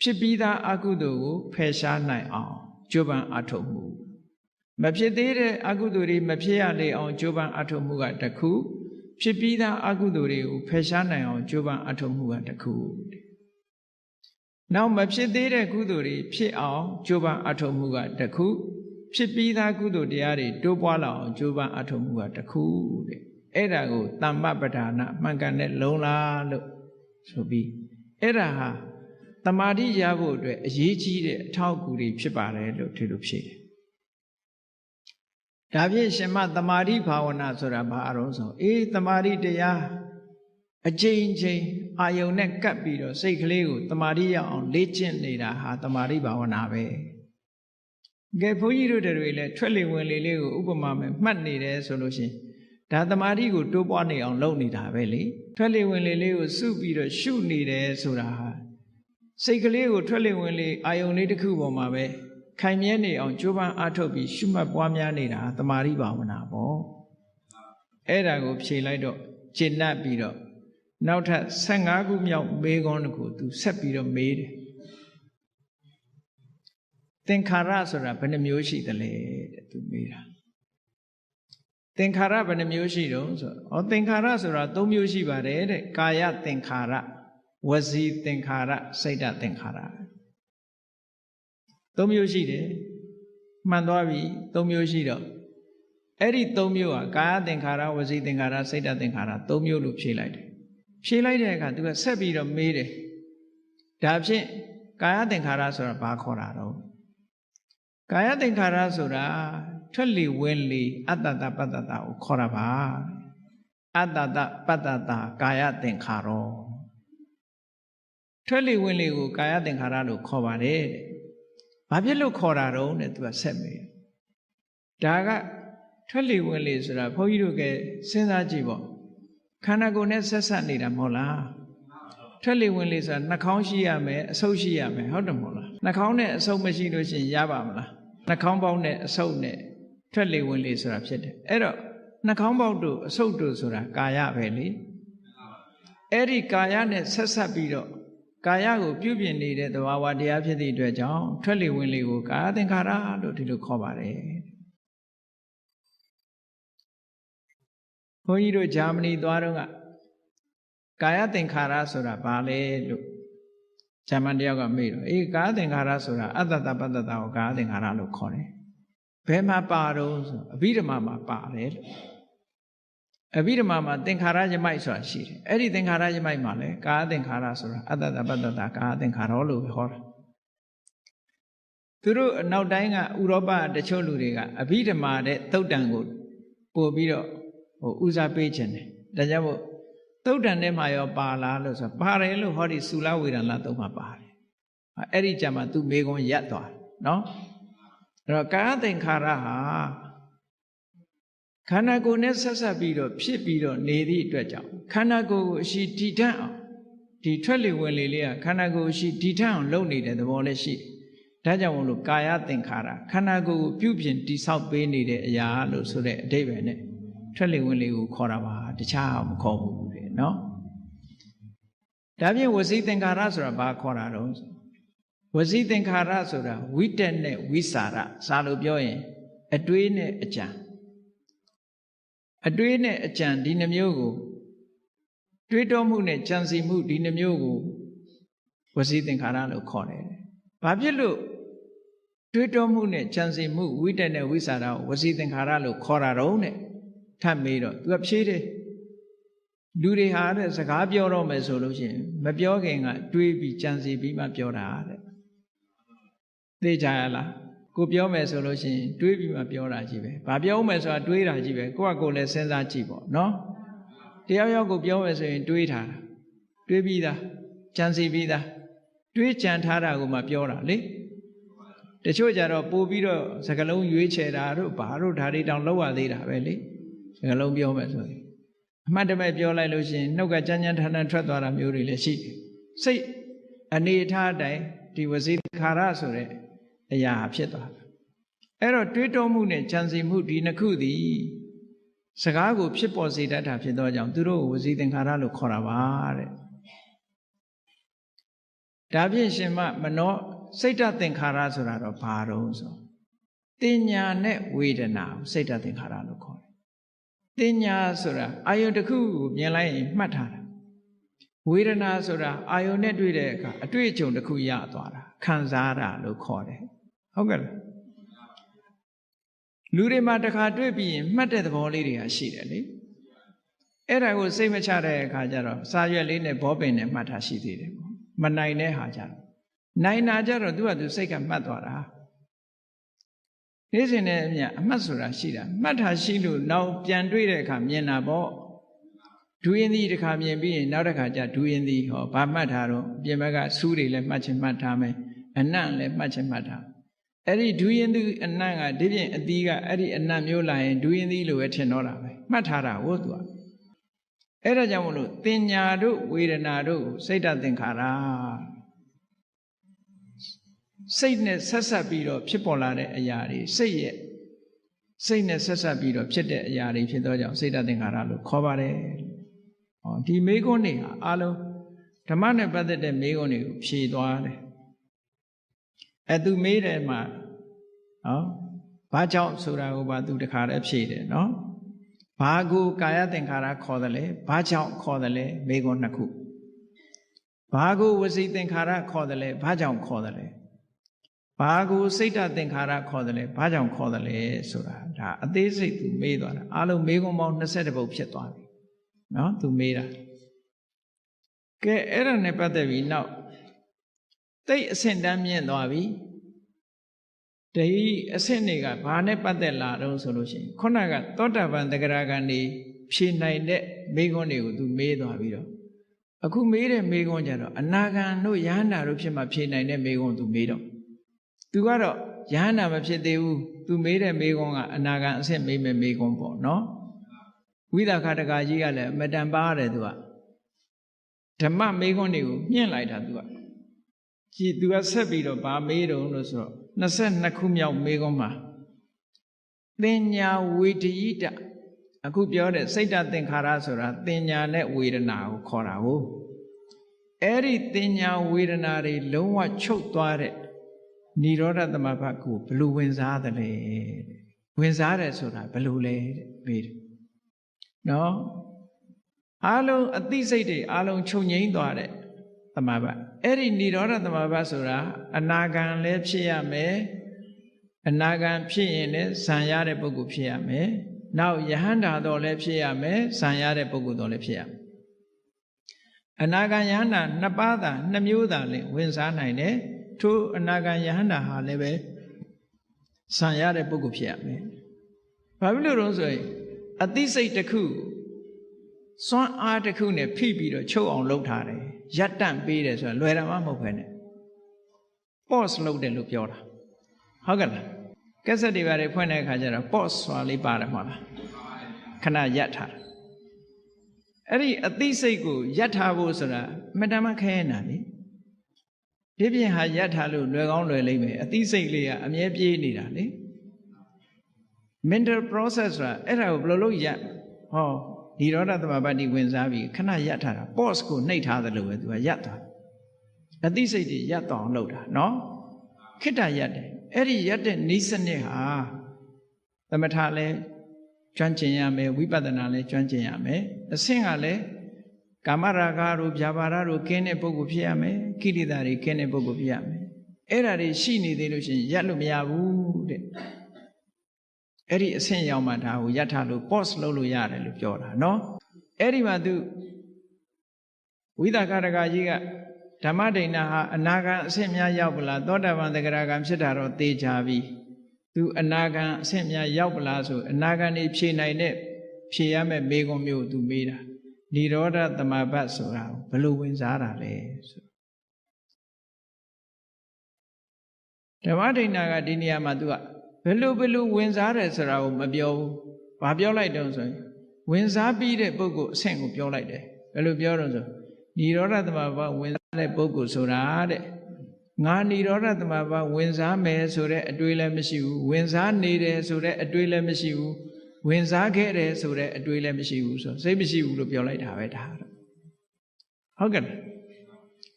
ဖြစ်ပြီးသားအကုသိုလ်ကိုဖယ်ရှားနိုင်အောင်ကြိုးပမ်းအထောက်မှုမဖြစ်သေးတဲ့အကုသိုလ်တွေမဖြစ်ရလေအောင်ကြိုးပမ်းအထောက်မှုကတစ်ခုဖြစ်ပြီးသားအကုသိုလ်တွေကိုဖယ်ရှားနိုင်အောင်ကြိုးပမ်းအထောက်မှုကတစ်ခုနောက်မဖြစ်သေးတဲ့ကုသိုလ်တွေဖြစ်အောင်ကြိုးပမ်းအထောက်မှုကတစ်ခုဖြစ်ပြီးသားကုသိုလ်တရားတွေတိုးပွားလာအောင်ကြိုးပမ်းအထောက်မှုကတစ်ခုတဲ့အဲ့ဒါကိုသမ္မပဌာနာမှန်ကန်တဲ့လုံးလားလို့ဆိုပြီးအဲ့ဒါဟာတမာတိရဖို့အတွက်အရေးကြီးတဲ့အထောက်အကူတွေဖြစ်ပါတယ်လို့ဒီလိုဖြေတယ်ဒါဖြင့်ရှင်မတမာတိဘာဝနာဆိုတာဘာအရုံးဆိုတမာတိတရားအချိန်ချင်းအာယုံနဲ့ကပ်ပြီးတော့စိတ်ကလေးကိုတမာတိရအောင်လေ့ကျင့်နေတာဟာတမာတိဘာဝနာပဲကဲဘုန်းကြီးတို့တွေလည်းထွက်လေဝင်လေလေးကိုဥပမာမဲ့မှတ်နေတယ်ဆိုလို့ရှိရင်ဒါတမာတိကိုတိုးပွားနေအောင်လုပ်နေတာပဲလေထွက်လေဝင်လေလေးကိုစုပြီးတော့ရှုနေတယ်ဆိုတာဟာစိတ်ကလေးကိုထွက်လေဝင်လေအာယုံလေးတစ်ခုပေါ်မှာပဲ ခိုင်မြဲနေအောင်ကြိုးပမ်းအားထုတ်ပြီးရှုမှတ်ပွားများနေတာတမာရိဘာဝနာပေါ့အဲ့ဒါကိုဖြေလိုက်တော့ကျင့်တတ်ပြီးတော့နောက်ထပ်15ခုမြောက်မေးခွန်းတစ်ခုသူဆက်ပြီးတော့မေးတယ်သင်္ခါရဆိုတာဘယ်နှမျိုးရှိသလဲတဲ့သူမေးတာသင်္ခါရဘယ်နှမျိုးရှိတော့ဆိုတော့သင်္ခါရဆိုတာ3မျိုးရှိပါတယ်တဲ့ကာယသင်္ခါရဝစီသင်္ခါရစိတ်သင်္ခါရ3မျိုးရှိတယ်မှန်သွားပြီ3မျိုးရှိတော့အဲ့ဒီ3မျိုးဟာကာယသင်္ခါရဝစီသင်္ခါရစိတ်သင်္ခါရ3မျိုးလို့ဖြေလိုက်တယ်ဖြေလိုက်တဲ့အခါသူကဆက်ပြီးတော့မေးတယ်ဒါဖြင့်ကာယသင်္ခါရဆိုတာဘာခေါ်တာတော့ကာယသင်္ခါရဆိုတာထွက်လေဝင်လေအတ္တတပတ္တတာကိုခေါ်တာပါအတ္တတပတ္တတာကာယသင်္ခါရောထွက်လေဝင်လေကိုကာယသင်္ခါရလို့ခေါ်ပါတယ်တဲ့ဘာဖြစ်လို့ခေါ်တာတော့တဲ့သူကဆက်မေးဒါကထွက်လေဝင်လေဆိုတာဘုန်းကြီးတို့ကစဉ်းစားကြည့်ပေါ့ခန္ဓာကိုယ်နဲ့ဆက်ဆက်နေတာမဟုတ်လားထွက်လေဝင်လေဆိုတာနှာခေါင်းရှိရမယ်အဆုပ်ရှိရမယ်ဟုတ်တယ်မဟုတ်လားနှာခေါင်းနဲ့အဆုပ်မရှိလို့ရှိရင်ရပါမလားနှာခေါင်းပေါက်နဲ့အဆုပ်နဲ့ထွက်လေဝင်လေဆိုတာဖြစ်တယ်အဲ့တော့နှာခေါင်းပေါက်တို့အဆုပ်တို့ဆိုတာကာယပဲလေအဲ့ဒီကာယနဲ့ဆက်ဆက်ပြီးတော့ကာယကိုပြုပြင်နေတဲ့သဘာဝတရားဖြစ်သည့်အတွက်ကြောင့်ထွက်လေဝင်လေကိုကာယသင်္ခါရလို့ဒီလိုခေါ်ပါတယ်ဘုန်းကြီးတို့ဂျာမနီသွားတော့ကကာယသင်္ခါရဆိုတာဘာလဲလို့ဂျာမန်တယောက်ကမေးတော့အေးကာယသင်္ခါရဆိုတာအတ္တတပတ္တတာကိုကာယသင်္ခါရလို့ခေါ်တယ်ဘယ်မှာပါတော့ဆိုအဘိဓမ္မာမှာပါတယ်လို့အဘိဓမ္မာမှာသင်္ခါရယမိုက်ဆိုတာရှိတယ်အဲ့ဒီသင်္ခါရယမိုက်မှာလဲကာယသင်္ခါရဆိုတာအတ္တတပတ္တတာကာယသင်္ခါရလို့ဟောတာသူတို့အနောက်တိုင်းကဥရောပတချို့လူတွေကအဘိဓမ္မာတဲ့သုတ်တံကိုပို့ပြီးတော့ဦးစားပေးခြင်းတယ်ဒါကြောင့်မို့သုတ်တံထဲမှာရောပါလားလို့ဆိုပါတယ်လို့ဟောဒီသုလဝေဒနာသုံးမှာပါတယ်အဲ့ဒီကြမှာသူမေကွန်ရက်သွားနော်အဲ့တော့ကာယသင်္ခါရဟာခန္ဓာကိုယ်နဲ့ဆက်ဆက်ပြီးတော့ဖြစ်ပြီးတော့နေသည့်အတွက်ကြောင့်ခန္ဓာကိုယ်ကိုအရှိတည်ထအောင်ဒီထွက်လေဝင်လေလေးကခန္ဓာကိုယ်အရှိတည်ထအောင်လုပ်နေတဲ့သဘောလည်းရှိဒါကြောင့်မို့လို့ကာယသင်္ခါရခန္ဓာကိုယ်ကိုပြုပြင်တည်ဆောက်ပေးနေတဲ့အရာလို့ဆိုတဲ့အဓိပ္ပာယ်နဲ့ထွက်လေဝင်လေကိုခေါ်တာပါတခြားမခေါ်ဘူးလေနော်ဒါဖြင့်ဝစီသင်္ခါရဆိုတာဘာခေါ်တာတော့ဝစီသင်္ခါရဆိုတာဝိတက်နဲ့ဝိစာရစာလို့ပြောရင်အတွေးနဲ့အကြံအတွေးနဲ့အကြံဒီနှမျိုးကိုတွေးတောမှုနဲ့ကြံစီမှုဒီနှမျိုးကိုဝစီသင်္ခါရလို့ခေါ်တယ်ဘာဖြစ်လို့တွေးတောမှုနဲ့ကြံစီမှုဝိတက်နဲ့ဝိစာရကိုဝစီသင်္ခါရလို့ခေါ်တာတော့နဲ့ထပ်မေးတော့သူကဖြေတယ်လူတွေဟာတဲ့စကားပြောတော့မယ်ဆိုလို့ရှိရင်မပြောခင်ကတွေးပြီးကြံစီပြီးမှပြောတာတဲ့သိကြရလားကိုပြောမယ်ဆိုလို့ရှိရင်တွေးပြီးမှပြောတာကြီးပဲဘာပြောမယ်ဆိုတာတွေးတာကြီးပဲကိုယ့်ကကိုယ်လည်းစဉ်းစားကြည့်ပေါ့နော်တယောက်ယောက်ကိုပြောမယ်ဆိုရင်တွေးထားတာတွေးပြီးသားကြံစီပြီးသားတွေးကြံထားတာကိုမှပြောတာလေတချို့ကြတော့ပို့ပြီးတော့စကားလုံးရွေးချယ်တာတို့ဘာတို့ဓာတ်တောင်လောက်ရသေးတာပဲလေစကားလုံးပြောမယ်ဆိုရင်အမှတ်တမဲ့ပြောလိုက်လို့ရှိရင်နှုတ်ကကြမ်းကြမ်းထန်ထန်ထွက်သွားတာမျိုးတွေလည်းရှိတယ်စိတ်အနေထားအတိုင်းဒီဝစီခါရဆိုတဲ့အရာဖြစ်သွားတာအဲ့တော့တွေးတောမှုနဲ့ကြံစီမှုဒီနှစ်ခုသည်စကားကိုဖြစ်ပေါ်စေတတ်တာဖြစ်သောကြောင့်သူတို့ကိုဝစီသင်္ခါရလို့ခေါ်တာပါတဲ့ဒါဖြင့်ရှင်မနောစိတ်တသင်္ခါရဆိုတာတော့ဘာတော့ဆိုတင်ညာနဲ့ဝေဒနာစိတ်တသင်္ခါရလို့ခေါ်တယ်တင်ညာဆိုတာအာယုန်တစ်ခုကိုမြင်လိုက်ရင်မှတ်ထားတာဝေဒနာဆိုတာအာယုန်နဲ့တွေ့တဲ့အခါအတွေ့အကြုံတစ်ခုရသွားတာခံစားတာလို့ခေါ်တယ်ဟုတ်ကဲ့လားလူတွေမှာတစ်ခါတွေ့ပြီးရင်မှတ်တဲ့သဘောလေးတွေကရှိတယ်လေအဲ့ဒါကိုစိတ်မချတဲ့အခါကျတော့စာရွက်လေးနဲ့ဘောပင်နဲ့မှတ်ထားရှိသေးတယ်ပေါ့မနိုင်တဲ့ဟာကြတော့နိုင်တာကြတော့သူကသူစိတ်ကမှတ်သွားတာနေ့စဉ်နဲ့အမျှအမှတ်ဆိုတာရှိတာမှတ်တာရှိလို့နောက်ပြန်တွေ့တဲ့အခါမြင်တာပေါ့ဒူရင်သည်တစ်ခါမြင်ပြီးရင်နောက်တစ်ခါကျဒူရင်သည်ဟောဘာမှတ်တာတော့ပြင်ဘက်ကစူးတွေလည်းမှတ်ချင်မှတ်ထားမယ်အနံ့လည်းမှတ်ချင်မှတ်ထားအဲ့ဒီဒူရင်သည်အနံ့ကဒီပြင်အသီးကအဲ့ဒီအနံ့မျိုးလာရင်ဒူရင်သည်လို့ပဲထင်တော့တာပဲမှတ်ထားတာဟုတ်သူကအဲ့ဒါကြောင့်မလို့တင်ညာတို့ဝေဒနာတို့စိတ်တသင်္ခါရ စိတ်နဲ့ဆက်ဆက်ပြီးတော့ဖြစ်ပေါ်လာတဲ့အရာတွေစိတ်နဲ့ဆက်ဆက်ပြီးတော့ဖြစ်တဲ့အရာတွေဖြစ်သောကြောင့်စိတ်တသင်္ခါရလို့ခေါ်ပါတယ်။ဟောဒီမေခွန်းတွေဟာအလုံးဓမ္မနဲ့ပတ်သက်တဲ့မေခွန်းတွေကိုဖြေသွားတယ်။သူမေးတယ်မှာနော်ဘာကြောင့်ဆိုတာကိုသူတခါတည်းဖြေတယ်နော်။ဘာကိုကာယသင်္ခါရခေါ်တယ်လဲဘာကြောင့်ခေါ်တယ်လဲမေခွန်းနှစ်ခု။ဘာကိုဝစီသင်္ခါရခေါ်တယ်လဲဘာကြောင့်ခေါ်တယ်လဲဘာကိုစိတ်တသင်္ခါရခေါ်တယ်လဲဘာကြောင့်ခေါ်တယ်လဲဆိုတာဒါအသေးစိတ်သူမေးသွားတာအလုံးမေးခွန်းပေါင်း20ပုဒ်ဖြစ်သွားပြီနော်သူမေးတာကဲအဲ့ဒါနဲ့ပတ်သက်ပြီးနောက်တိတ်အဆင့်တန်းမြင့်သွားပြီဒီအဆင့်တွေကဘာနဲ့ပတ်သက်လာတော့ဆိုလို့ရှိရင်ခုနကသောတာပန်တဂရဂံနေဖြေနိုင်တဲ့မေးခွန်းတွေကိုသူမေးသွားပြီးတော့အခုမေးတဲ့မေးခွန်းကြတော့အနာဂံတို့ယဟန္တာတို့ဖြစ်မှဖြေနိုင်တဲ့မေးခွန်းသူမေးတော့သူကတော့ယဟန္တာမဖြစ်သေးဘူးသူမေးတဲ့မေးခွန်းကအနာဂံအဆင့်မေးမဲ့မေးခွန်းပေါ့နော်ဝိသခတကကြီးကလည်းအမတန်ပါရတယ်သူကဓမ္မမေးခွန်းတွေကိုမြင့်လိုက်တာသူကကြည်သူကဆက်ပြီးတော့ဗာမေးတော့လို့ဆိုတော့22ခုမြောက်မေးခွန်းမှာသင်ညာဝေဒယိတအခုပြောတဲ့စိတ်တသင်္ခါရဆိုတာသင်ညာနဲ့ဝေဒနာကိုခေါ်တာဟုတ်အဲ့ဒီသင်ညာဝေဒနာတွေလုံးဝချုပ်သွားတဲ့နိရောဓသမဘတ်ကိုဘယ်လိုဝင်စားသလဲဝင်စားတယ်ဆိုတာဘယ်လိုလဲမေးတယ်နော်အားလုံးအသိစိတ်တွေအားလုံးချုပ်ငြိမ်းသွားတဲ့သမဘတ်အဲ့ဒီနိရောဓသမဘတ်ဆိုတာအနာဂံလည်းဖြစ်ရမယ်အနာဂံဖြစ်ရင်လည်းဇံရတဲ့ပုဂ္ဂိုလ်ဖြစ်ရမယ်နောက်ယဟန္တာတော်လည်းဖြစ်ရမယ်ဇံရတဲ့ပုဂ္ဂိုလ်တော်လည်းဖြစ်ရမယ်အနာဂံယဟန္တာနှစ်ပါးသာနှစ်မျိုးသာလည်းဝင်စားနိုင်တယ်ထိုအနာဂံယဟန္တာဟာလည်းပဲဇံရတဲ့ပုဂ္ဂိုလ်ဖြစ်ရမယ်ဘာဖြစ်လို့လဲဆိုရင်အသိစိတ်တစ်ခုစွမ်းအားတစ်ခုနဲ့ဖိပြီးတော့ချုပ်အောင်လုပ်ထားတယ်ရပ်တန့်ပေးတယ်ဆိုတာလွယ်တာမှမဟုတ်ပဲနဲ့ pause လုပ်တယ်လို့ပြောတာဟုတ်ကဲ့လားကက်ဆက်တွေပါတယ်ဖွင့်တဲ့အခါကျတော့ pause ဆိုတာလေးပါတယ်မဟုတ်လားခဏရပ်ထားတယ်အဲ့ဒီအသိစိတ်ကိုရပ်ထားဖို့ဆိုတာအမှန်တမ်းခဲနေတာလေဒီပြင်ဟာရပ်ထားလို့လွယ်ကောင်းလွယ်လိမ့်မယ်အသိစိတ်လေးကအမြဲပြေးနေတာလေ mental process ဆိုတာအဲ့ဒါကိုဘယ်လိုလုပ်ရပ်ဟောနိရောဓသမဘတ်ဒီဝင်စားပြီးခဏရပ်ထားတာ pause ကိုနှိပ်ထားသလိုပဲသူကရပ်သွားအသိစိတ်တွေရပ်သွားအောင်လုပ်တာနော်ခိတ္တရပ်တယ်အဲ့ဒီရပ်တဲ့နိစ္စနစ်ဟာသမထလည်းကျွမ်းကျင်ရမယ်ဝိပဿနာလည်းကျွမ်းကျင်ရမယ်အဆင့်ကလည်းကာမရာဂတို့ဗျာပါဒတို့ကင်းတဲ့ပုဂ္ဂိုလ်ဖြစ်ရမယ်ကိလေသာတွေကင်းတဲ့ပုဂ္ဂိုလ်ဖြစ်ရမယ်အဲ့ဒါတွေရှိနေသေးလို့ရှိရင်ရပ်လို့မရဘူးတဲ့အဲ့ဒီအဆင့်ရောက်မှဒါကိုရပ်ထားလို့ pause လုပ်လို့ရတယ်လို့ပြောတာနော်အဲ့ဒီမှာသူဝိသကရကကြီးကဓမ္မဒိဏဟာအနာဂံအဆင့်များရောက်ပလားသောတာပန်သဂရဂံဖြစ်တာတော့သိကြပြီသူအနာဂံအဆင့်များရောက်ပလားဆိုအနာဂံနေဖြေနိုင်တဲ့ဖြေရမယ့်မေခွန်းမျိုးသူမေးတာနိရောဓသမဘတ်ဆိုတာဘယ်လိုဝင်စားတာလဲဆိုဓမ္မဒိဏကဒီနေရာမှာသူကဘယ်လိုဝင်စားတယ်ဆိုတာကိုမပြောဘူး။ဘာပြောလိုက်တုံးဆိုရင်ဝင်စားပြီးတဲ့ပုဂ္ဂိုလ်အဆင့်ကိုပြောလိုက်တယ်။ဘယ်လိုပြောတော့ဆိုနိရောဓသမဘတ်ဝင်စားတဲ့ပုဂ္ဂိုလ်ဆိုတာတဲ့ငါနိရောဓသမဘတ်ဝင်စားမယ်ဆိုတဲ့အတွေးလည်းမရှိဘူး။ဝင်စားနေတယ်ဆိုတဲ့အတွေးလည်းမရှိဘူး။ဝင်စားခဲ့တယ်ဆိုတဲ့အတွေးလည်းမရှိဘူးဆိုစိတ်မရှိဘူးလို့ပြောလိုက်တာပဲဒါတော့ဟုတ်ကဲ့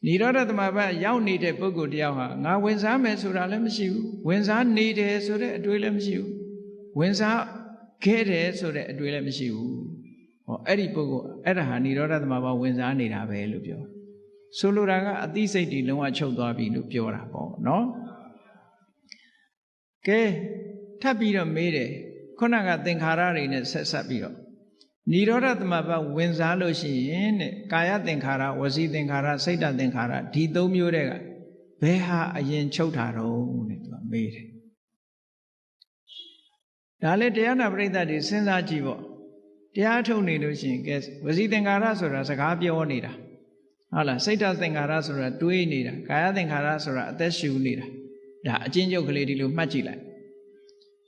နိရောဓသမဘတ်ရောက်နေတဲ့ပုဂ္ဂိုလ်တယောက်ဟာငါဝင်စားမယ်ဆိုတာလည်းမရှိဘူးဝင်စားနေတယ်ဆိုတဲ့အတွေးလည်းမရှိဘူးဝင်စားခဲ့တယ်ဆိုတဲ့အတွေးလည်းမရှိဘူးဟောအဲ့ဒီပုဂ္ဂိုလ်အဲ့ဒါဟာနိရောဓသမဘတ်ဝင်စားနေတာပဲလို့ပြောဆိုလိုတာကအသိစိတ်တွေလုံးဝချုပ်သွားပြီလို့ပြောတာပေါ့နော်ကဲထပ်ပြီးတော့မေးတယ်ခုနကသင်္ခါရတွေနဲ့ဆက်ပြီးတော့နိရောဓသမဘတ်ဝင်စားလို့ရှိရင်တဲ့ကာယသင်္ခါရဝစီသင်္ခါရစိတ်တသင်္ခါရဒီသုံးမျိုးတည်းကဘယ်ဟာအရင်ချုပ်တာတော့တဲ့သူကမေးတယ်ဒါလည်းတရားနာပရိသတ်တွေစဉ်းစားကြည့်ပေါ့တရားထုတ်နေလို့ရှိရင်ကဲဝစီသင်္ခါရဆိုတာစကားပြောနေတာဟုတ်လားစိတ်တသင်္ခါရဆိုတာတွေးနေတာကာယသင်္ခါရဆိုတာအသက်ရှူနေတာဒါအချင်းချုပ်ကလေးဒီလိုမှတ်ကြည့်လိုက်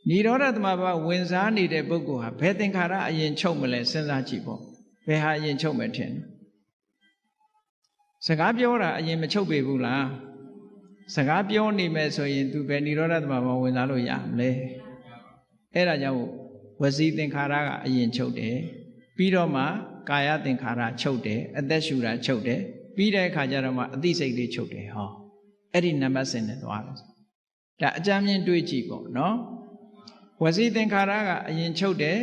နိရောဓသမဘတ်ဝင်စားနေတဲ့ပုဂ္ဂိုလ်ဟာဘယ်သင်္ခါရအရင်ချုပ်မလဲစဉ်းစားကြည့်ပေါ့ဘယ်ဟာအရင်ချုပ်မယ်ထင်စကားပြောတာအရင်မချုပ်ပေဘူးလား စကားပြောနေမယ်ဆိုရင်သူပဲនិရောဓသမဘာဝင်စားလို့ရမလဲအဲ့ဒါကြောင့်ဝစီသင်္ခါရကအရင်ချုပ်တယ်ပြီးတော့မှကာယသင်္ခါရချုပ်တယ်အသက်ရှူတာချုပ်တယ်ပြီးတဲ့အခါကျတော့မှအသိစိတ်လေးချုပ်တယ်ဟောအဲ့ဒီနံပါတ်စဉ်နဲ့သွားတယ်ဒါအကြမ်းမြင်တွေးကြည့်ပေါ့နော်ဝစီသင်္ခါရကအရင်ချုပ်တယ်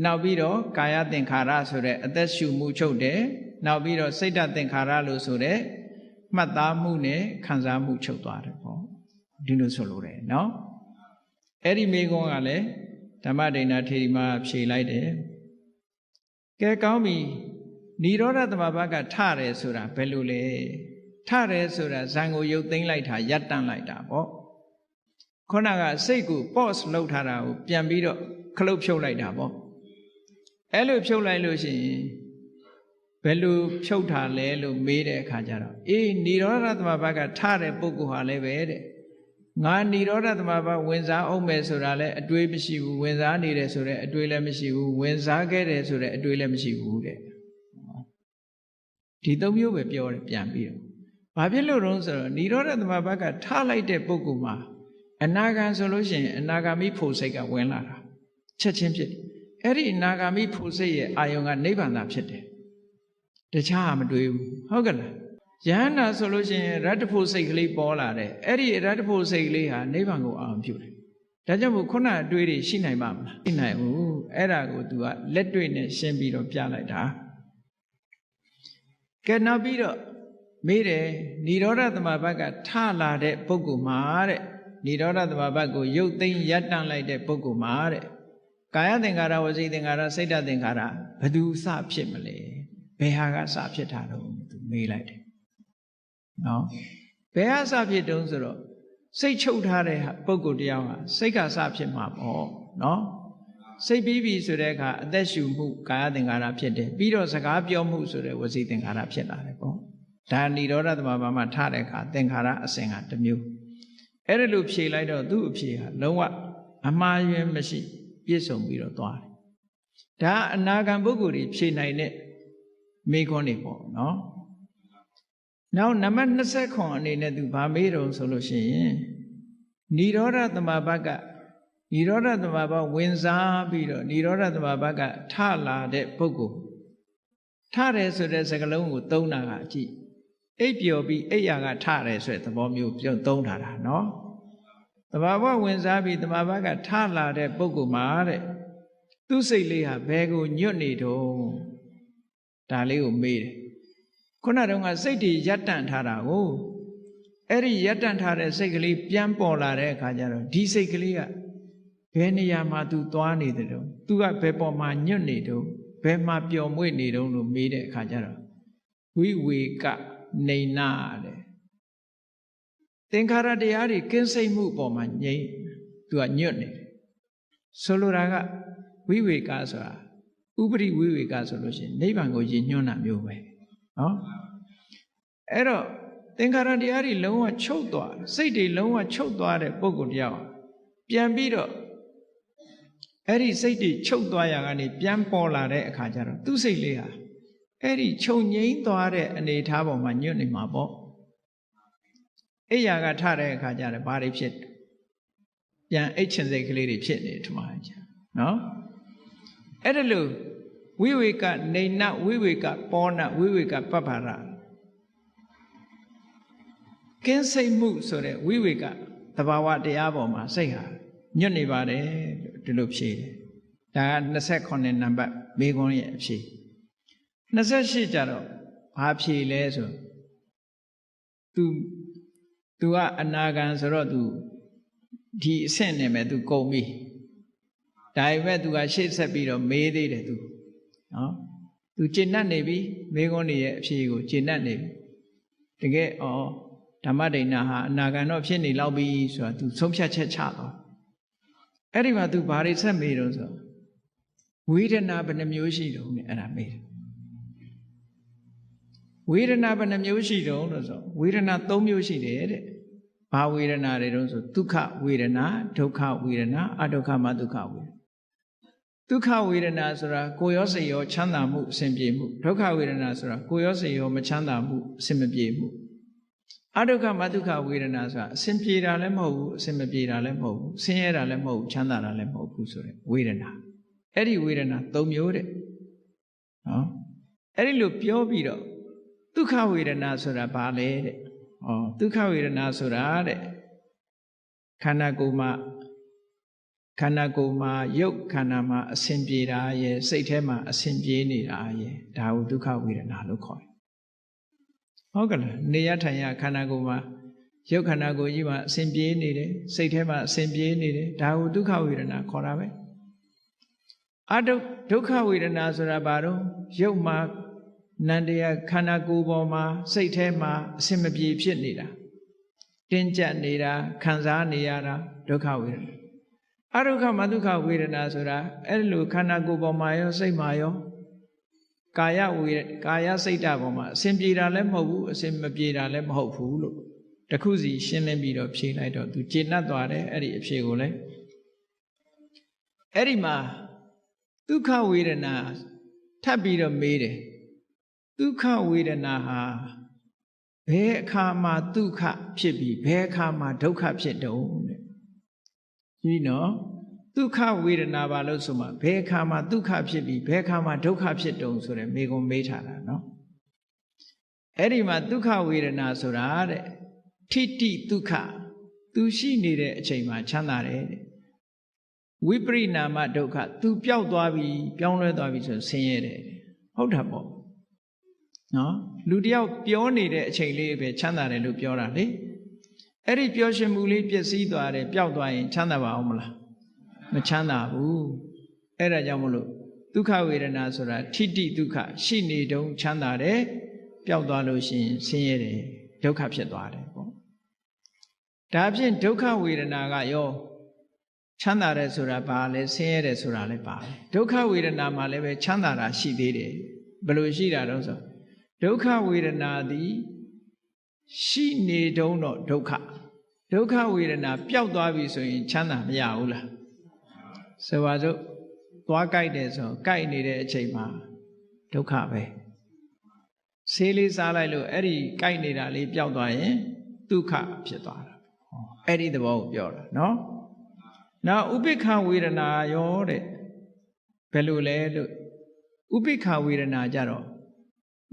နောက်ပြီးတော့ကာယသင်္ခါရဆိုတဲ့အသက်ရှူမှုချုပ်တယ်နောက်ပြီးတော့စိတ်ဓာတ်သင်္ခါရလို့ဆိုတဲ့မှတ်သားမှုနဲ့ခံစားမှုချုပ်သွားတယ်ပေါ့ဒီလိုဆိုလို့တယ်နော်အဲ့ဒီမိကုံးကလည်းဓမ္မဒိဏထေရီမှာဖြေလိုက်တယ်ကဲကောင်းပြီនិရောဓသမဘာကထတယ်ဆိုတာဘယ်လိုလဲထတယ်ဆိုတာဇံကိုရုပ်သိမ်းလိုက်တာရပ်တန့်လိုက်တာပေါ့ခုနကစိတ်ကို pause လုပ်ထားတာကိုပြန်ပြီးတော့ခလုတ်ဖြုတ်လိုက်တာပေါ့အဲ့လိုဖြုတ်လိုက်လို့ရှိရင်ဘယ်လိုဖြုတ်တာလဲလို့မေးတဲ့အခါကျတော့အေးនិရောဓသမဘာကထတဲ့ပုဂ္ဂိုလ်ဟာလည်းပဲတဲ့ငါនិရောဓသမဘာဝင်စားအောင်မယ်ဆိုတာလည်းအတွေးမရှိဘူးဝင်စားနေတယ်ဆိုတဲ့အတွေးလည်းမရှိဘူးဝင်စားခဲ့တယ်ဆိုတဲ့အတွေးလည်းမရှိဘူးတဲ့ဒီသုံးမျိုးပဲပြောတယ်ပြန်ပြီးတော့ဘာဖြစ်လို့လဲဆိုတော့និရောဓသမဘာကထားလိုက်တဲ့ပုဂ္ဂိုလ်မှာအနာဂံဆိုလို့ရှိရင်အနာဂါမိဖို့စိတ်ကဝင်လာတာချက်ချင်းဖြစ်အဲ့ဒီအနာဂါမိဖို့စိတ်ရဲ့အာယုံကနိဗ္ဗာန်သာဖြစ်တယ်တခြားမတွေ့ဘူးဟုတ်ကဲ့လားယဟန္တာဆိုလို့ရှိရင်ရတ္တဖို့စိတ်ကလေးပေါ်လာတယ်အဲ့ဒီရတ္တဖို့စိတ်ကလေးဟာနိဗ္ဗာန်ကိုအောင်ပြုတယ်ဒါကြောင့်မို့ခုနအတွေ့တွေရှိနိုင်ပါမလားရှိနိုင်ဘူးအဲ့ဒါကို तू ကလက်တွေ့နဲ့ရှင်းပြီးတော့ပြလိုက်တာကဲနောက်ပြီးတော့မေးတယ်និရောဓသမဘာကထလာတဲ့ပုဂ္ဂိုလ်မှာတဲ့និရောဓသမဘာကိုရုပ်သိမ်းရပ်တန့်လိုက်တဲ့ပုဂ္ဂိုလ်မှာတဲ့ကာယသင်္ခါရဝစီသင်္ခါရစိတ်ဓာတ်သင်္ခါရဘယ်သူစဖြစ်မလဲဘယ်ဟာကစဖြစ်တာတော့ तू မေးလိုက်တယ်နော်ဘယ်ဟာစဖြစ်တုံးဆိုတော့စိတ်ချုပ်ထားတဲ့ပုဂ္ဂိုလ်တယောက်ဟာစိတ်ကစဖြစ်မှာပေါ့နော်စိတ်ပြီးပြီဆိုတဲ့အခါအသက်ရှူမှုကာယသင်္ခါရဖြစ်တယ်ပြီးတော့စကားပြောမှုဆိုတဲ့ဝစီသင်္ခါရဖြစ်လာတယ်ပေါ့ဒါនិရောဓသမဘာမှာထတဲ့အခါသင်္ခါရအစဉ်ကတစ်မျိုးအဲ့ဒါလို့ဖြေလိုက်တော့သူ့အဖြေဟာလုံးဝအမှားယွင်းမရှိပြည့်စုံပြီးတော့သွားတယ်ဒါအနာဂံပုဂ္ဂိုလ်တွေဖြေနိုင်တဲ့မိခွန်းတွေပေါ့နော်နောက်နံပါတ်29အနေနဲ့သူဗာမေးတော့ဆိုလို့ရှိရင်និရောဓသမဘာကនិရောဓသမဘာဝင်စားပြီးတော့និရောဓသမဘာကထလာတဲ့ပုဂ္ဂိုလ်ထတယ်ဆိုတဲ့စကားလုံးကိုသုံးတာကအကြည့်အိပ်ပျော်ပြီးအိပ်ရာကထတယ်ဆိုတဲ့သဘောမျိုးပြုံးသုံးထားတာနော်သမဘာဝင်စားပြီးသမဘာကထလာတဲ့ပုဂ္ဂိုလ်မှာတဲ့သူ့စိတ်လေးဟာဘယ်ကိုညွတ်နေတော့ဒါလေးကိုမေးတယ်ခုနတုန်းကစိတ်တွေရပ်တန့်ထားတာကိုအဲ့ဒီရပ်တန့်ထားတဲ့စိတ်ကလေးပြန်ပေါ်လာတဲ့အခါကျတော့ဒီစိတ်ကလေးကဘယ်နေရာမှာ तू သွားနေတယ်တော့ तू ကဘယ်ပေါ်မှာညွတ်နေတော့ဘယ်မှာပျော်မွေ့နေတော့လို့မေးတဲ့အခါကျတော့ဝိဝေကနေနာတဲ့သင်္ခါရတရားတွေကင်းစိတ်မှုပေါ်မှာငြိမ် तू ကညွတ်နေတယ်ဆိုလိုတာကဝိဝေကဆိုတာဥပရိဝိဝေကဆိုလို့ရှိရင်နိဗ္ဗာန်ကိုရည်ညွှန်းတာမျိုးပဲနော်အဲ့တော့သင်္ခါရတရားတွေလုံးဝချုပ်သွားစိတ်တွေလုံးဝချုပ်သွားတဲ့ပုဂ္ဂိုလ်တရားပြန်ပြီးတော့အဲ့ဒီစိတ်တွေချုပ်သွားရကနေပြန်ပေါ်လာတဲ့အခါကျတော့သူ့စိတ်လေးဟာအဲ့ဒီချုပ်ငြိမ်းသွားတဲ့အနေအထားပေါ်မှာညွတ်နေမှာပေါ့အိယာကထတဲ့အခါကျတော့ဘာတွေဖြစ်ပြန်အိတ်ချင်စိတ်ကလေးတွေဖြစ်နေထမှာကြာနော်အဲ့ဒါလို့ဝိဝေကနေနဝိဝေကပောနဝိဝေကပပ္ပရကင်းစိတ်မှုဆိုတဲ့ဝိဝေကသဘာဝတရားပေါ်မှာစိတ်ဟာညွတ်နေပါတယ်လို့ဒီလိုဖြေတယ်ဒါက29နံပါတ်မေခွန်းရဲ့အဖြေ28ကျတော့ဘာဖြေလဲဆိုतू ကအနာဂံဆိုတော့ तू ဒီအဆင့်နဲ့မဲ့ तू ကုန်ပြီဒါပေမဲ့ तू ကရှေ့ဆက်ပြီးတော့မေးသေးတယ် तू နော် तू ကျင့်တတ်နေပြီမေခွန်းရဲ့အဖြေကိုကျင့်တတ်နေပြီတကယ်ဓမ္မဒိဏဟာအနာဂံတော့ဖြစ်နေလောက်ပြီဆိုတာ तू ဆုံးဖြတ်ချက်ချတော့အဲ့ဒီမှာ तू ဘာတွေဆက်မေးတော့ဆိုဝေဒနာဘယ်နှမျိုးရှိတုံးနဲ့အဲ့ဒါမေးတယ်ဝေဒနာဘယ်နှမျိုးရှိတုံးလို့ဆိုဝေဒနာ3မျိုးရှိတယ်တဲ့ဘာဝေဒနာတွေတုံးဆိုဒုက္ခဝေဒနာဒုက္ခဝေဒနာအဒုက္ခမဒုက္ခဝေဒနာဒုက္ခဝေဒနာဆိုတာကိုယ်ရောစိတ်ရောချမ်းသာမှုအစဉ်ပြေမှုဒုက္ခဝေဒနာဆိုတာကိုယ်ရောစိတ်ရောမချမ်းသာမှုအစဉ်မပြေမှု အဒုက္ခမဒုက္ခဝေဒနာဆိုတာအစဉ်ပြေတာလည်းမဟုတ်ဘူးအစဉ်မပြေတာလည်းမဟုတ်ဘူးဆင်းရဲတာလည်းမဟုတ်ဘူးချမ်းသာတာလည်းမဟုတ်ဘူးဆိုတဲ့ဝေဒနာအဲ့ဒီဝေဒနာ၃မျိုးတဲ့နော်အဲ့ဒီလိုပြောပြီးတော့ဒုက္ခဝေဒနာဆိုတာဘာလဲတဲ့ဒုက္ခဝေဒနာဆိုတာတဲ့ခန္ဓာကိုယ်မှာရုပ်ခန္ဓာမှာအစဉ်ပြေတာရဲ့စိတ်ထဲမှာအစဉ်ပြေနေတာရဲ့ဒါကိုဒုက္ခဝေဒနာလို့ခေါ်တယ်ဟုတ်ကလားနေရထိုင်ရခန္ဓာကိုယ်မှာရုပ်ခန္ဓာကိုယ်ကြီးမှာအစဉ်ပြေနေတယ်စိတ်ထဲမှာအစဉ်ပြေနေတယ်ဒါကိုဒုက္ခဝေဒနာခေါ်တာပဲဒုက္ခဝေဒနာဆိုတာဘာတော့ရုပ်မှာနန္တရားခန္ဓာကိုယ်ပေါ်မှာစိတ်ထဲမှာအစဉ်မပြေဖြစ်နေတာတင်းကျပ်နေတာခံစားနေရတာဒုက္ခဝေဒနာအဒုက္ခမဒုက္ခဝေဒနာဆိုတာအဲ့လိုခန္ဓာကိုယ်ပေါ်မှာရောစိတ်မှာရောကာယစိတ်ဓာတ်ပေါ်မှာအစဉ်ပြေတာလည်းမဟုတ်ဘူးအစဉ်မပြေတာလည်းမဟုတ်ဘူးလို့တခုစီရှင်းလင်းပြီးတော့ဖြေလိုက်တော့သူကျေနပ်သွားတယ်အဲ့ဒီအဖြေကိုလည်းအဲ့ဒီမှာဒုက္ခဝေဒနာထပ်ပြီးတော့မေးတယ်ဒုက္ခဝေဒနာဟာဘယ်အခါမှာဒုက္ခဖြစ်ပြီးဘယ်အခါမှာဒုက္ခဖြစ်တုံးတဲ့ဒီနော်ဒုက္ခဝေဒနာပါလို့ဆိုမှဘယ်အခါမှာဒုက္ခဖြစ်ပြီးဘယ်အခါမှာဒုက္ခဖြစ်တုံးဆိုတဲ့မေးခွန်းမေးထားတာနော်အဲ့ဒီမှာဒုက္ခဝေဒနာဆိုတာတဲ့ထိတိဒုက္ခသူရှိနေတဲ့အချိန်မှာချမ်းသာတယ်တဲ့ဝိပရိနာမဒုက္ခသူပျောက်သွားပြီပြောင်းလဲသွားပြီဆိုဆင်းရဲတယ်ဟုတ်တာပေါ့နော်လူတယောက်ပြောနေတဲ့အချိန်လေးပဲချမ်းသာတယ်လို့ပြောတာလေအဲ့ဒီပျော်ရွှင်မှုလေးပျက်စီးသွားတယ်ပျောက်သွားရင်ချမ်းသာပါအောင်မလားမချမ်းသာဘူးအဲ့ဒါကြောင့်မလို့ဒုက္ခဝေဒနာဆိုတာထိတိဒုက္ခရှိနေတုံးချမ်းသာတယ်ပျောက်သွားလို့ရှိရင်ဆင်းရဲတယ်ဒုက္ခဖြစ်သွားတယ်ပေါ့ဒါဖြင့်ဒုက္ခဝေဒနာကရောချမ်းသာတယ်ဆိုတာဘာလဲဆင်းရဲတယ်ဆိုတာလည်းပါတယ်ဒုက္ခဝေဒနာမှာလည်းပဲချမ်းသာတာရှိသေးတယ်ဘယ်လိုရှိတာတော့ဆိုဒုက္ခဝေဒနာသည်ရှိနေတုံးတော့ဒုက္ခဝေဒနာပျောက်သွားပြီဆိုရင်ချမ်းသာမရဘူးလားဆိုပါစို့သွားကြိုက်တယ်ဆိုကြိုက်နေတဲ့အချိန်မှာဒုက္ခပဲဆေးလေးစားလိုက်လို့အဲ့ဒီကြိုက်နေတာလေးပျောက်သွားရင်ဒုက္ခဖြစ်သွားတာအဲ့ဒီသဘောကိုပြောတာနော်နောက်ဥပိ္ပခဝေဒနာရောတဲ့ဘယ်လိုလဲလို့ဥပိ္ပခဝေဒနာကြတော့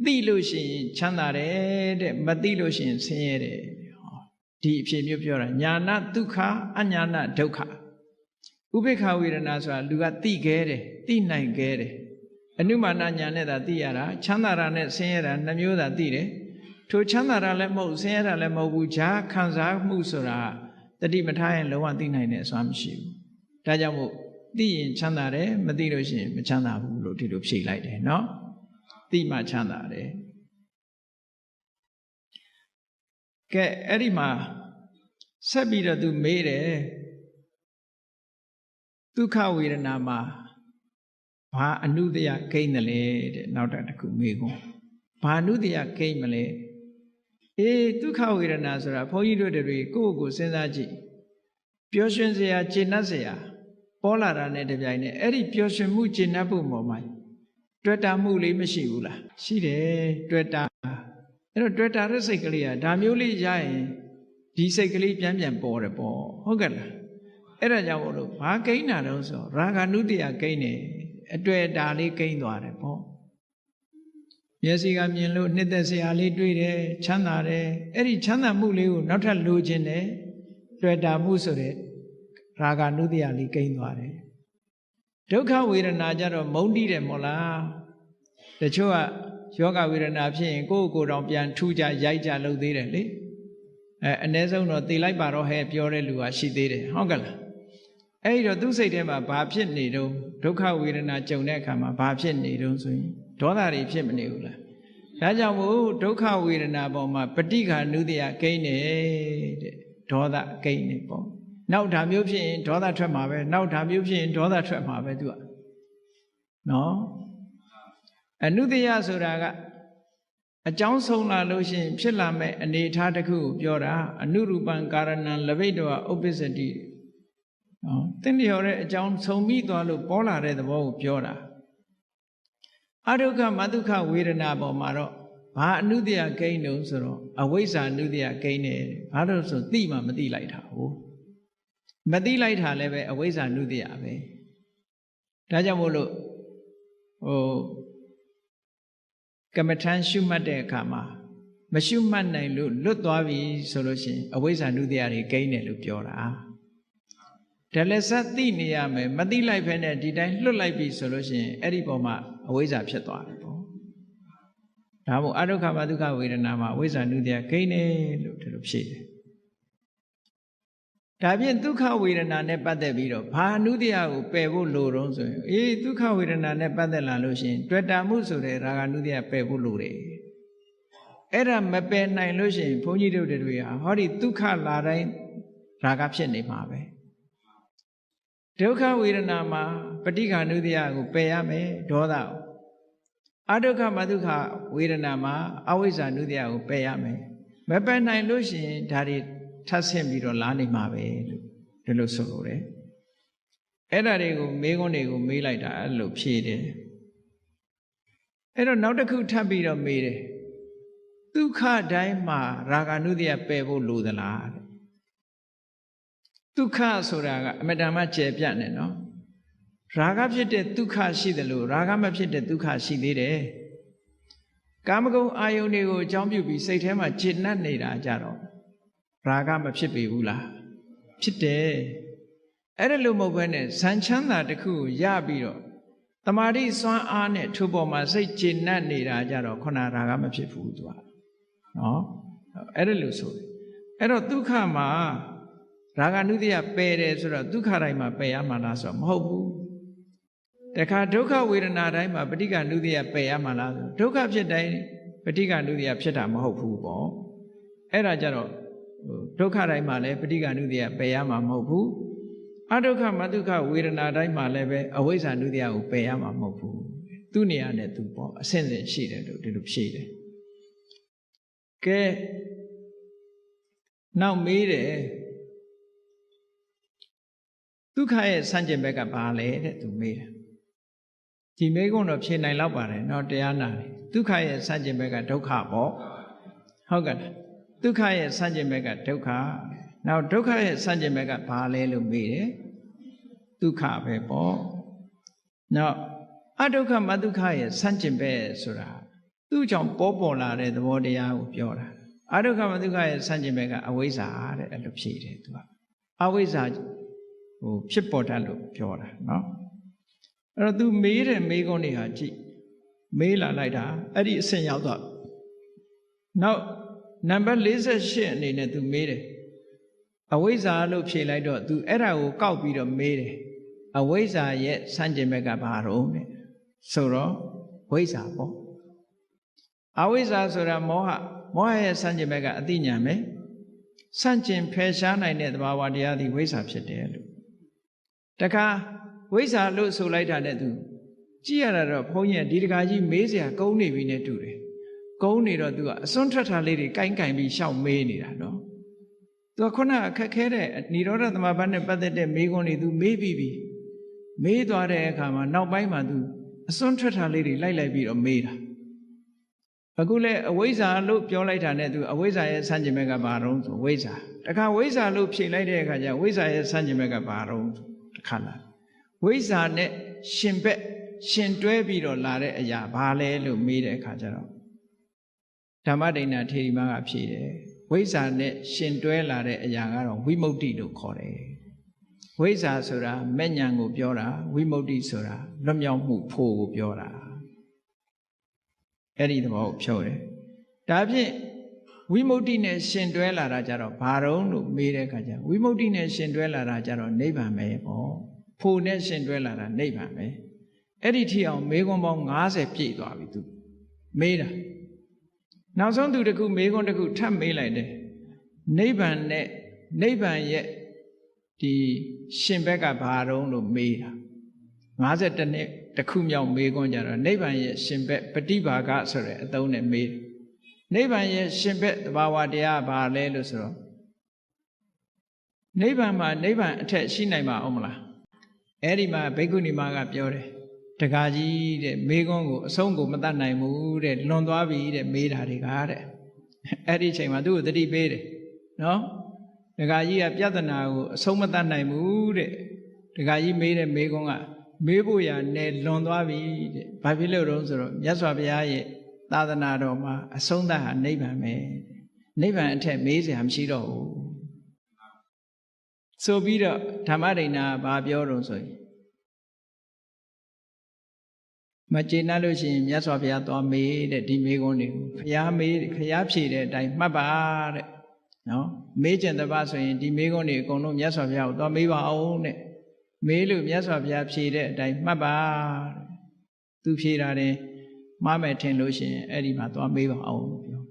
သိလို့ရှိရင်ချမ်းသာတယ်တဲ့မသိလို့ရှိရင်ဆင်းရဲတယ်ဒီအဖြစ်မျိုးပြောတာညာနာဒုက္ခအညာနာဒုက္ခဥပိ္ပခဝေဒနာဆိုတာလူကသိခဲ့တယ်သိနိုင်ခဲ့တယ်အနုမာနညာနဲ့သာသိရတာချမ်းသာတာနဲ့ဆင်းရဲတာနှမျိုးသာသိတယ်ထိုချမ်းသာတာလည်းမဟုတ်ဆင်းရဲတာလည်းမဟုတ်ဘူးဈာခံစားမှုဆိုတာတတိမထားရင်လုံးဝသိနိုင်တယ်ဆိုတာမရှိဘူးဒါကြောင့်မို့သိရင်ချမ်းသာတယ်မသိလို့ရှိရင်မချမ်းသာဘူးလို့ဒီလိုဖြေလိုက်တယ်နော်သိမှချမ်းသာတယ်ကဲအဲ့ဒီမှာဆက်ပြီးတော့သူမေးတယ်ဒုက္ခဝေဒနာမှာဘာအနုတ္တယကိန်းတယ်လဲတဲ့နောက်တစ်ခုမေးကုန်ဘာအနုတ္တယကိန်းမလဲဒုက္ခဝေဒနာဆိုတာဘုန်းကြီးတို့တွေကိုယ့်ကိုစဉ်းစားကြည့်ပျော်ရွှင်စရာကျေနပ်စရာပေါ်လာတာနဲ့တပြိုင်နက်အဲ့ဒီပျော်ရွှင်မှုကျေနပ်ဖို့ပေါ်မှာတွေ့တာမှုလေးမရှိဘူးလားရှိတယ်တွေ့တာအဲ့တော့တွေ့တာတဲ့စိတ်ကလေးကဒါမျိုးလေးရရင်ဒီစိတ်ကလေးပြန်ပေါ်တယ်ပေါ့ဟုတ်ကဲ့လားအဲ့ဒါကြောင့်မို့လို့ဘာကိန်းတာတော့ဆိုရာဂနုတ္တယကိန်းတယ်အတွေ့တာလေးကိန်းသွားတယ်ပေါ့မျက်စိကမြင်လို့နှစ်သက်စရာလေးတွေ့တယ်ချမ်းသာတယ်အဲ့ဒီချမ်းသာမှုလေးကိုနောက်ထပ်လိုချင်တယ်တွေ့တာမှုဆိုတဲ့ရာဂနုတ္တယလေးကိန်းသွားတယ်ဒုက္ခဝေဒနာကြတော့မုန်းတိတယ်မို့လားတချို့ကယောဂဝေဒနာဖြစ်ရင်ကိုယ့်ကိုယ်တောင်ပြန်ထူကြရိုက်ကြလုပ်သေးတယ်လေအ ਨੇ ဆုံးတော့သေလိုက်ပါတော့ဟဲ့ပြောတဲ့လူကရှိသေးတယ်ဟုတ်ကဲ့လားအဲ့ဒီတော့သူ့စိတ်ထဲမှာဘာဖြစ်နေတုံးဒုက္ခဝေဒနာကြုံတဲ့အခါမှာဘာဖြစ်နေတုံးဆိုရင်ဒေါသတွေဖြစ်မနေဘူးလားဒါကြောင့်မို့ဒုက္ခဝေဒနာပေါ်မှာပဋိက္ခဏုတ္တယကိန်းနေတဲ့ဒေါသကိန်းနေပေါ့နောက်ဒါမျိုးဖြစ်ရင်ဒေါသထွက်မှာပဲနောက်ဒါမျိုးဖြစ်ရင်ဒေါသထွက်မှာပဲသူကနော်အနုတ္တယဆိုတာကအကြောင်းဆုံးလာလို့ရှိရင်ဖြစ်လာမဲ့အနေအထားတစ်ခုကိုပြောတာအနုရူပံကာရဏံလဘိတ္တဝဥပ္ပစ္စတိနော်သင်လျော်တဲ့အကြောင်းဆုံးပြီးသွားလို့ပေါ်လာတဲ့သဘောကိုပြောတာအဒုက္ခမဒုက္ခဝေဒနာပေါ်မှာတော့ဘ ဘာအနုတ္တယကိန်းတုံးဆိုတော့အဝိဇ္ဇာအနုတ္တယကိန်းတယ်ဘာလို့ဆိုသိမှမသိလိုက်တာဟုတ်မသိလိုက်တာလည်းပဲအဝိဇ္ဇာအနုတ္တယပဲဒါကြောင့်မို့လို့ကမ္မထမ်းရှုမှတ်တဲ့အခါမှာမရှုမှတ်နိုင်လို့လွတ်သွားပြီဆိုလို့ရှိရင်အဝိဇ္ဇာနုတ္တယတွေကိန်းတယ်လို့ပြောတာဒါလည်းစသိနေရမယ်မသိလိုက်ဖဲနဲ့ဒီတိုင်းလွတ်လိုက်ပြီဆိုလို့ရှိရင်အဲ့ဒီပုံမှာအဝိဇ္ဇာဖြစ်သွားတယ်ပေါ့ဒါမို့အဒုက္ခမဒုက္ခဝေဒနာမှာအဝိဇ္ဇာနုတ္တယကိန်းတယ်လို့ဒီလိုဖြေတယ်ဒါဖြင့်ဒုက္ခဝေဒနာနဲ့ပတ်သက်ပြီးတော့ဘာအနုတ္တယကိုပယ်ဖို့လိုတော့ဆိုရင်ဒုက္ခဝေဒနာနဲ့ပတ်သက်လာလို့ရှိရင်တွေ့တာမှုဆိုတဲ့ရာဂနုတ္တယပယ်ဖို့လိုတယ်အဲ့ဒါမပယ်နိုင်လို့ရှိရင်ဘုန်းကြီးတို့တွေဟာဟောဒီဒုက္ခလာတိုင်းရာဂဖြစ်နေမှာပဲဒုက္ခဝေဒနာမှာပဋိက္ခဏုတ္တယကိုပယ်ရမယ်ဒေါသအဒုက္ခမဒုက္ခဝေဒနာမှာအဝိဇ္ဇာနုတ္တယကိုပယ်ရမယ်မပယ်နိုင်လို့ရှိရင်ဒါတွေထပ်ဆင့်ပြီးတော့လာနေမှာပဲလို့ဒီလိုဆိုလိုတယ်အဲ့ဒါတွေကိုမေးခွန်းတွေကိုမေးလိုက်တာအဲ့လိုဖြေတယ်အဲ့တော့နောက်တစ်ခုထပ်ပြီးတော့မေးတယ်ဒုက္ခတိုင်းမှာရာဂနုတ္တယပယ်ဖို့လိုသလားတဲ့ဒုက္ခဆိုတာကအမတန်မှကျယ်ပြန့်နေနော်ရာဂဖြစ်တဲ့ဒုက္ခရှိတယ်လို့ရာဂမဖြစ်တဲ့ဒုက္ခရှိသေးတယ်ကာမဂုဏ်အာယုန်တွေကိုအကြောင်းပြုပြီးစိတ်ထဲမှာကျေနပ်နေတာကြတော့ရာဂမဖြစ်ပေဘူးလားဖြစ်တယ်အဲ့ဒါလို့မဟုတ်ဘဲနဲ့ဇန်ချမ်းသာတစ်ခုကိုရပြီးတော့တမာတိစွမ်းအားနဲ့ထိုပေါ်မှာစိတ်ကျေနပ်နေတာကြတော့ခုနရာဂမဖြစ်ဘူးသူကနော်အဲ့ဒါလို့ဆိုတယ်အဲ့တော့ဒုက္ခမှာရာဂနုတ္တယပယ်တယ်ဆိုတော့ဒုက္ခတိုင်းမှာပယ်ရမှာလားဆိုတော့မဟုတ်ဘူးတခါဒုက္ခဝေဒနာတိုင်းမှာပဋိက္ခနုတ္တယပယ်ရမှာလားဆိုဒုက္ခဖြစ်တိုင်းပဋိက္ခနုတ္တယဖြစ်တာမဟုတ်ဘူးပေါ့အဲ့ဒါကြတော့ဒုက္ခတိုင်းမှာလည်းပဋိက္ခနုတ္တယပယ်ရမှာမဟုတ်ဘူးအဒုက္ခမဒုက္ခဝေဒနာတိုင်းမှာလည်းပဲအဝိဇ္ဇာနုတ္တယကိုပယ်ရမှာမဟုတ်ဘူးသူ့နေရာနဲ့သူပေါ့အဆင့်ဆင့်ရှိတယ်လို့ဒီလိုဖြေတယ်ကဲနောက်မေးတယ်ဒုက္ခရဲ့ဆန့်ကျင်ဘက်ကဘာလဲတဲ့သူမေးတယ်ဒီမေးခွန်းတော့ဖြေနိုင်တော့ပါတယ်เนาะတရားနာတယ်ဒုက္ခရဲ့ဆန့်ကျင်ဘက်ကဒုက္ခပေါ့ဟုတ်ကဲ့ဒုက္ခရဲ့ဆန့်ကျင်ဘက်ကဒုက္ခနောက်ဒုက္ခရဲ့ဆန့်ကျင်ဘက်ကဘာလဲလို့မေးတယ်ဒုက္ခပဲပေါ့နောက်အဒုက္ခမဒုက္ခရဲ့ဆန့်ကျင်ဘက်ဆိုတာသူ့ကြောင့်ပေါ်လာတဲ့သဘောတရားကိုပြောတာအဒုက္ခမဒုက္ခရဲ့ဆန့်ကျင်ဘက်ကအဝိဇ္ဇာတဲ့အဲ့လိုဖြေတယ်သူကအဝိဇ္ဇာဖြစ်ပေါ်တတ်လို့ပြောတာเนาะအဲ့တော့ तू မေးတဲ့မေးခွန်းတွေဟာကြည့်မေးလာလိုက်တာအဲ့ဒီအဆင့်ရောက်တော့နောက်နံပါတ်48အနေနဲ့ तू မေးတယ်အဝိဇ္ဇာလို့ဖြေလိုက်တော့ तू အဲ့ဒါကိုကောက်ပြီးတော့မေးတယ်အဝိဇ္ဇာရဲ့ဆန့်ကျင်ဘက်ကဘာတော့လဲဆိုတော့ဝိဇ္ဇာပေါ့အဝိဇ္ဇာဆိုတာမောဟရဲ့ဆန့်ကျင်ဘက်ကအသိဉာဏ်ပဲဆန့်ကျင်ဖယ်ရှားနိုင်တဲ့သဘာဝတရားသည်ဝိဇ္ဇာဖြစ်တယ်လို့တခါဝိဇ္ဇာလို့ဆိုလိုက်တာနဲ့သူကြည့်ရတာတော့ဘုန်းကြီးကဒီတခါကြီးမေးစရာကုန်းနေပြီနဲ့တူတယ်ကုန်းနေတော့သူကအစွန်းထွက်ထားလေးတွေကိုင်ပြီးရှောက်မေးနေတာနော်သူကခုနအခက်ခဲတဲ့និရောဓသမဘတ်နဲ့ပတ်သက်တဲ့မေးခွန်းတွေသူမေးပြီးပြီမေးသွားတဲ့အခါမှာနောက်ပိုင်းမှာသူအစွန်းထွက်ထားလေးတွေလိုက်ပြီးတော့မေးတာအခုလဲအဝိဇ္ဇာလို့ပြောလိုက်တာနဲ့သူအဝိဇ္ဇာရဲ့ဆန့်ကျင်ဘက်ကဘာတော့ဆိုဝိဇ္ဇာတခါဝိဇ္ဇာလို့ဖြေလိုက်တဲ့အခါကျဝိဇ္ဇာရဲ့ဆန့်ကျင်ဘက်ကဘာတော့တခါလာဝိဇ္ဇာနဲ့ရှင်ဘက်ရှင်တွဲပြီးတော့လာတဲ့အရာဘာလဲလို့မေးတဲ့အခါကျတော့ဓမ္မဒိဋ္ဌာထေရီမကဖြေတယ်ဝိဇ္ဇာနဲ့ရှင်တွဲလာတဲ့အရာကတော့ဝိမု ക്തി လို့ခေါ်တယ်ဝိဇ္ဇာဆိုတာမဲ့ညာကိုပြောတာဝိမု ക്തി ဆိုတာလွတ်မြောက်မှုဖို့ကိုပြောတာအဲ့ဒီသဘောကိုဖြုတ်တယ်ဒါဖြင့်ဝိမု ക്തി နဲ့ရှင်တွဲလာတာကြတော့ဘာတော့လို့မေးတဲ့အခါကျဝိမု ക്തി နဲ့ရှင်တွဲလာတာကြတော့နိဗ္ဗာန်ပဲပေါ့ဖို့နဲ့ရှင်တွဲလာတာနိဗ္ဗာန်ပဲအဲ့ဒီထိအောင်မေးခွန်းပေါင်း90ပြည့်သွားပြီသူမေးတာနောက်ဆုံးသူတခုမေးခွန်းတခုထပ်မေးလိုက်တယ်နိဗ္ဗာန်နဲ့နိဗ္ဗာန်ရဲ့ဒီရှင်ဘက်ကဘာတော့လို့မေးတာ52နှစ်တခုမြောက်မေးခွန်းကြတော့နိဗ္ဗာန်ရဲ့ရှင်ဘက်ပฏิဘာဂဆိုတဲ့အသုံးနဲ့မေးနိဗ္ဗာန်ရဲ့ရှင်ဘက်သဘာဝတရားဘာလဲလို့ဆိုတော့နိဗ္ဗာန်မှာနိဗ္ဗာန်အထက်ရှိနိုင်မှာအောင်မလားအဲ့ဒီမှာဘိက္ခုနီမကပြောတယ် တကားကြီးတဲ့မေကွန်းကိုအဆုံးကိုမတတ်နိုင်ဘူးတဲ့လွန်သွားပြီတဲ့မေးတာတွေကတဲ့အဲ့ဒီချိန်မှာသူ့ကိုတတိပေးတယ်နော်တကားကြီးကပြဿနာကိုအဆုံးမတတ်နိုင်ဘူးတဲ့တကားကြီးမေးတဲ့မေကွန်းကမေးဖို့ရနဲ့လွန်သွားပြီတဲ့ဘာဖြစ်လို့တော့ဆိုတော့မြတ်စွာဘုရားရဲ့သာသနာတော်မှာအဆုံးသတ်ဟာနိဗ္ဗာန်ပဲနိဗ္ဗာန်အထက်မေးစရာမရှိတော့ဘူးဆိုပြီးတော့ဓမ္မဒိဋ္ဌာဘာပြောတော့ဆိုရင်မကျေနပ်လို့ရှိရင်မြတ်စွာဘုရားသွားမေးတဲ့ဒီမေးခွန်းတွေကိုဘုရားမေးဘုရားဖြေတဲ့အတိုင်းမှတ်ပါတဲ့နော်မေးကျင်တပတ်ဆိုရင်ဒီမေးခွန်းတွေအကုန်လုံးမြတ်စွာဘုရားကိုသွားမေးပါအောင်တဲ့မေးလို့မြတ်စွာဘုရားဖြေတဲ့အတိုင်းမှတ်ပါတဲ့သူဖြေတာတယ်မှားမယ်ထင်လို့ရှိရင်အဲ့ဒီမှာသွားမေးပါအောင်လို့ပြော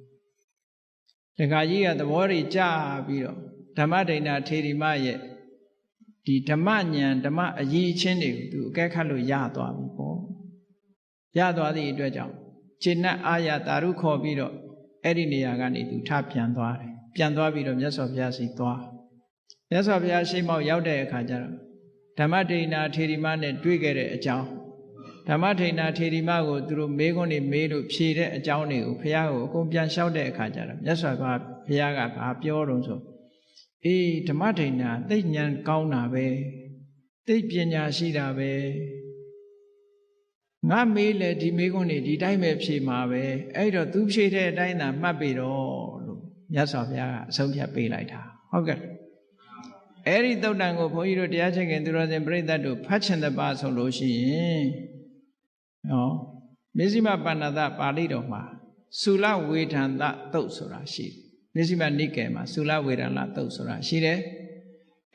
တခါကြီးကသဘောတွေကြပြီးတော့ဓမ္မဒိဋ္ဌာထေရီမရဲ့ဒီဓမ္မဉာဏ်ဓမ္မအရေးချင်းတွေကိုသူအကဲခတ်လို့ရသွားပြီပေါ့ရသွားသည့်အတွက်ကြောင့်ခြေနဲ့အာရတာရုခေါ်ပြီးတော့အဲ့ဒီနေရာကနေသူထပြန်သွားတယ်ပြန်သွားပြီးတော့မြတ်စွာဘုရားစီသွားမြတ်စွာဘုရားရှိမောက်ရောက်တဲ့အခါကျတော့ဓမ္မဒိဋ္ဌာထေရီမနဲ့တွေ့ခဲ့တဲ့အကြောင်းဓမ္မဒိဋ္ဌာထေရီမကိုသူတို့မေးခွန်းတွေမေးလို့ဖြေတဲ့အကြောင်းတွေကိုဘုရားကိုအကုန်ပြန်လျှောက်တဲ့အခါကျတော့မြတ်စွာဘုရားကဘာပြောတော့ဆိုအေးဓမ္မဒိဋ္ဌာသိဉာဏ်ကောင်းတာပဲသိပညာရှိတာပဲငါမေးလေဒီမေးခွန်းတွေဒီတိုင်းပဲဖြေမှာပဲအဲ့တော့သူဖြေတဲ့အတိုင်းသာမှတ်ပြီတော့လို့မြတ်စွာဘုရားကအဆုံးဖြတ်ပေးလိုက်တာဟုတ်ကဲ့အဲ့ဒီသုတ်တန်ကိုဘုန်းကြီးတို့တရားချက်ခင်သူတော်စင်ပြိဿတ်တို့ဖတ်ချင်တဲ့ပါဆိုလို့ရှိရင်နော်မေဇိမပဏ္ဏတပါဠိတော်မှာသုလဝေဒန္တသုတ်ဆိုတာရှိတယ်မေဇိမနိကေမှာသုလဝေဒန္တသုတ်ဆိုတာရှိတယ်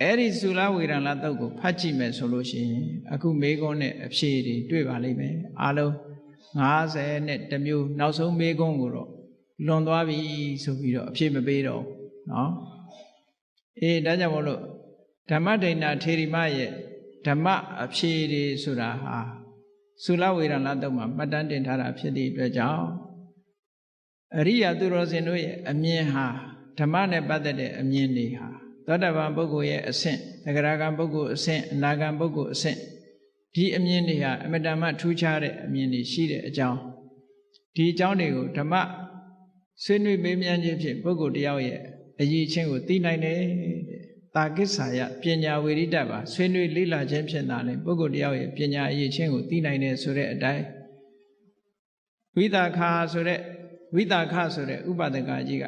အဲ့ဒီသုလဝေဒန္တသုတ်ကိုဖတ်ကြည့်မယ်ဆိုလို့ရှိရင်အခုမေးခွန်းနဲ့အဖြေတွေတွေ့ပါလိမ့်မယ်အားလုံး50နဲ့တစ်မျိုးနောက်ဆုံးမေးခွန်းကိုတော့လွန်သွားပြီဆိုပြီးတော့အဖြေမပေးတော့နော်အေးဒါကြောင့်မို့လို့ဓမ္မဒိဋ္ဌာထေရီမရဲ့ဓမ္မအဖြေတွေဆိုတာဟာသုလဝေဒန္တသုတ်မှာမှတ်တမ်းတင်ထားတာဖြစ်သည့်အတွက်ကြောင့်အရိယာသူတော်စင်တို့ရဲ့အမြင်ဟာဓမ္မနဲ့ပတ်သက်တဲ့အမြင်တွေဟာသောတာပန်ပုဂ္ဂိုလ်ရဲ့အဆင့်သဂရဂံပုဂ္ဂိုလ်အဆင့်အနာဂံပုဂ္ဂိုလ်အဆင့်ဒီအမြင်တွေဟာအမတန်မှထူးခြားတဲ့အမြင်တွေရှိတဲ့အကြောင်းဒီအကြောင်းတွေကိုဓမ္မဆွေးနွေးမေးမြန်းခြင်းဖြင့်ပုဂ္ဂိုလ်တယောက်ရဲ့အရည်အချင်းကိုသိနိုင်တယ်တာကိစ္ဆာယပညာဝေရိတပါဆွေးနွေးလေ့လာခြင်းဖြင့်သာလေပုဂ္ဂိုလ်တယောက်ရဲ့ပညာအရည်အချင်းကိုသိနိုင်တယ်ဆိုတဲ့အတိုင်းဝိသခာဆိုတဲ့ဥပဒကကြီးက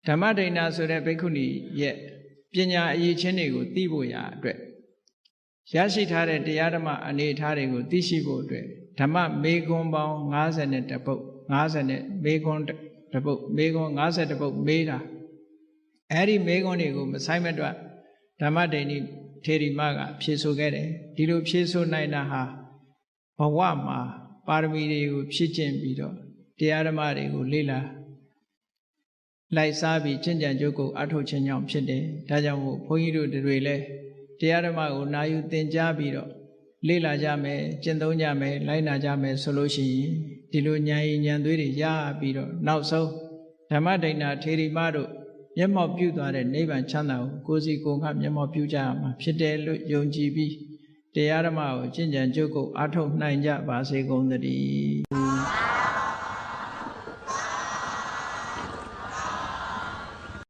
ဓမ္မဒိဋ္ဌာဆိုတဲ့ဘိက္ခုနီရဲ့ပညာအရည်ချင်းတွေကိုသိဖို့ရာအတွက်ရရှိထားတဲ့တရားဓမ္မအနေအထားတွေကိုသိရှိဖို့အတွက်ဓမ္မမေခွန်းပေါင်း52ပုဒ်50နဲ့မေခွန်းတစ်ပုဒ်မေခွန်း52ပုဒ်မေးတာအဲ့ဒီမေခွန်းတွေကိုမဆိုင်မတွက်ဓမ္မဒိဋ္ဌိထေရီမကဖြေဆိုခဲ့တယ်ဒီလိုဖြေဆိုနိုင်တာဟာဘဝမှာပါရမီတွေကိုဖြည့်ကျင့်ပြီးတော့တရားဓမ္မတွေကိုလေ့လာလိုက်စားပြီးကျင့်ကြံကြိုးကိုအထောက်ခြင်းကြောင့်ဖြစ်တယ်ဒါကြောင့်မို့ဘုန်းကြီးတို့တွေလည်းတရားဓမ္မကိုနာယူသင်ကြားပြီးတော့လေ့လာကြမယ်ကျင့်သုံးကြမယ်လိုက်နာကြမယ်ဆိုလို့ရှိရင်ဒီလိုဉာဏ်ရည်ဉာဏ်သွေးတွေရပြီးတော့နောက်ဆုံးဓမ္မဒိဋ္ဌာထေရီမတို့မျက်မှောက်ပြုသွားတဲ့နိဗ္ဗာန်ချမ်းသာကိုကိုယ်စီကိုယ်ငှမျက်မှောက်ပြုကြရမှာဖြစ်တယ်လို့ယုံကြည်ပြီးတရားဓမ္မကိုကျင့်ကြံကြိုးကိုအထောက်နိုင်ကြပါစေကုန်သတည်း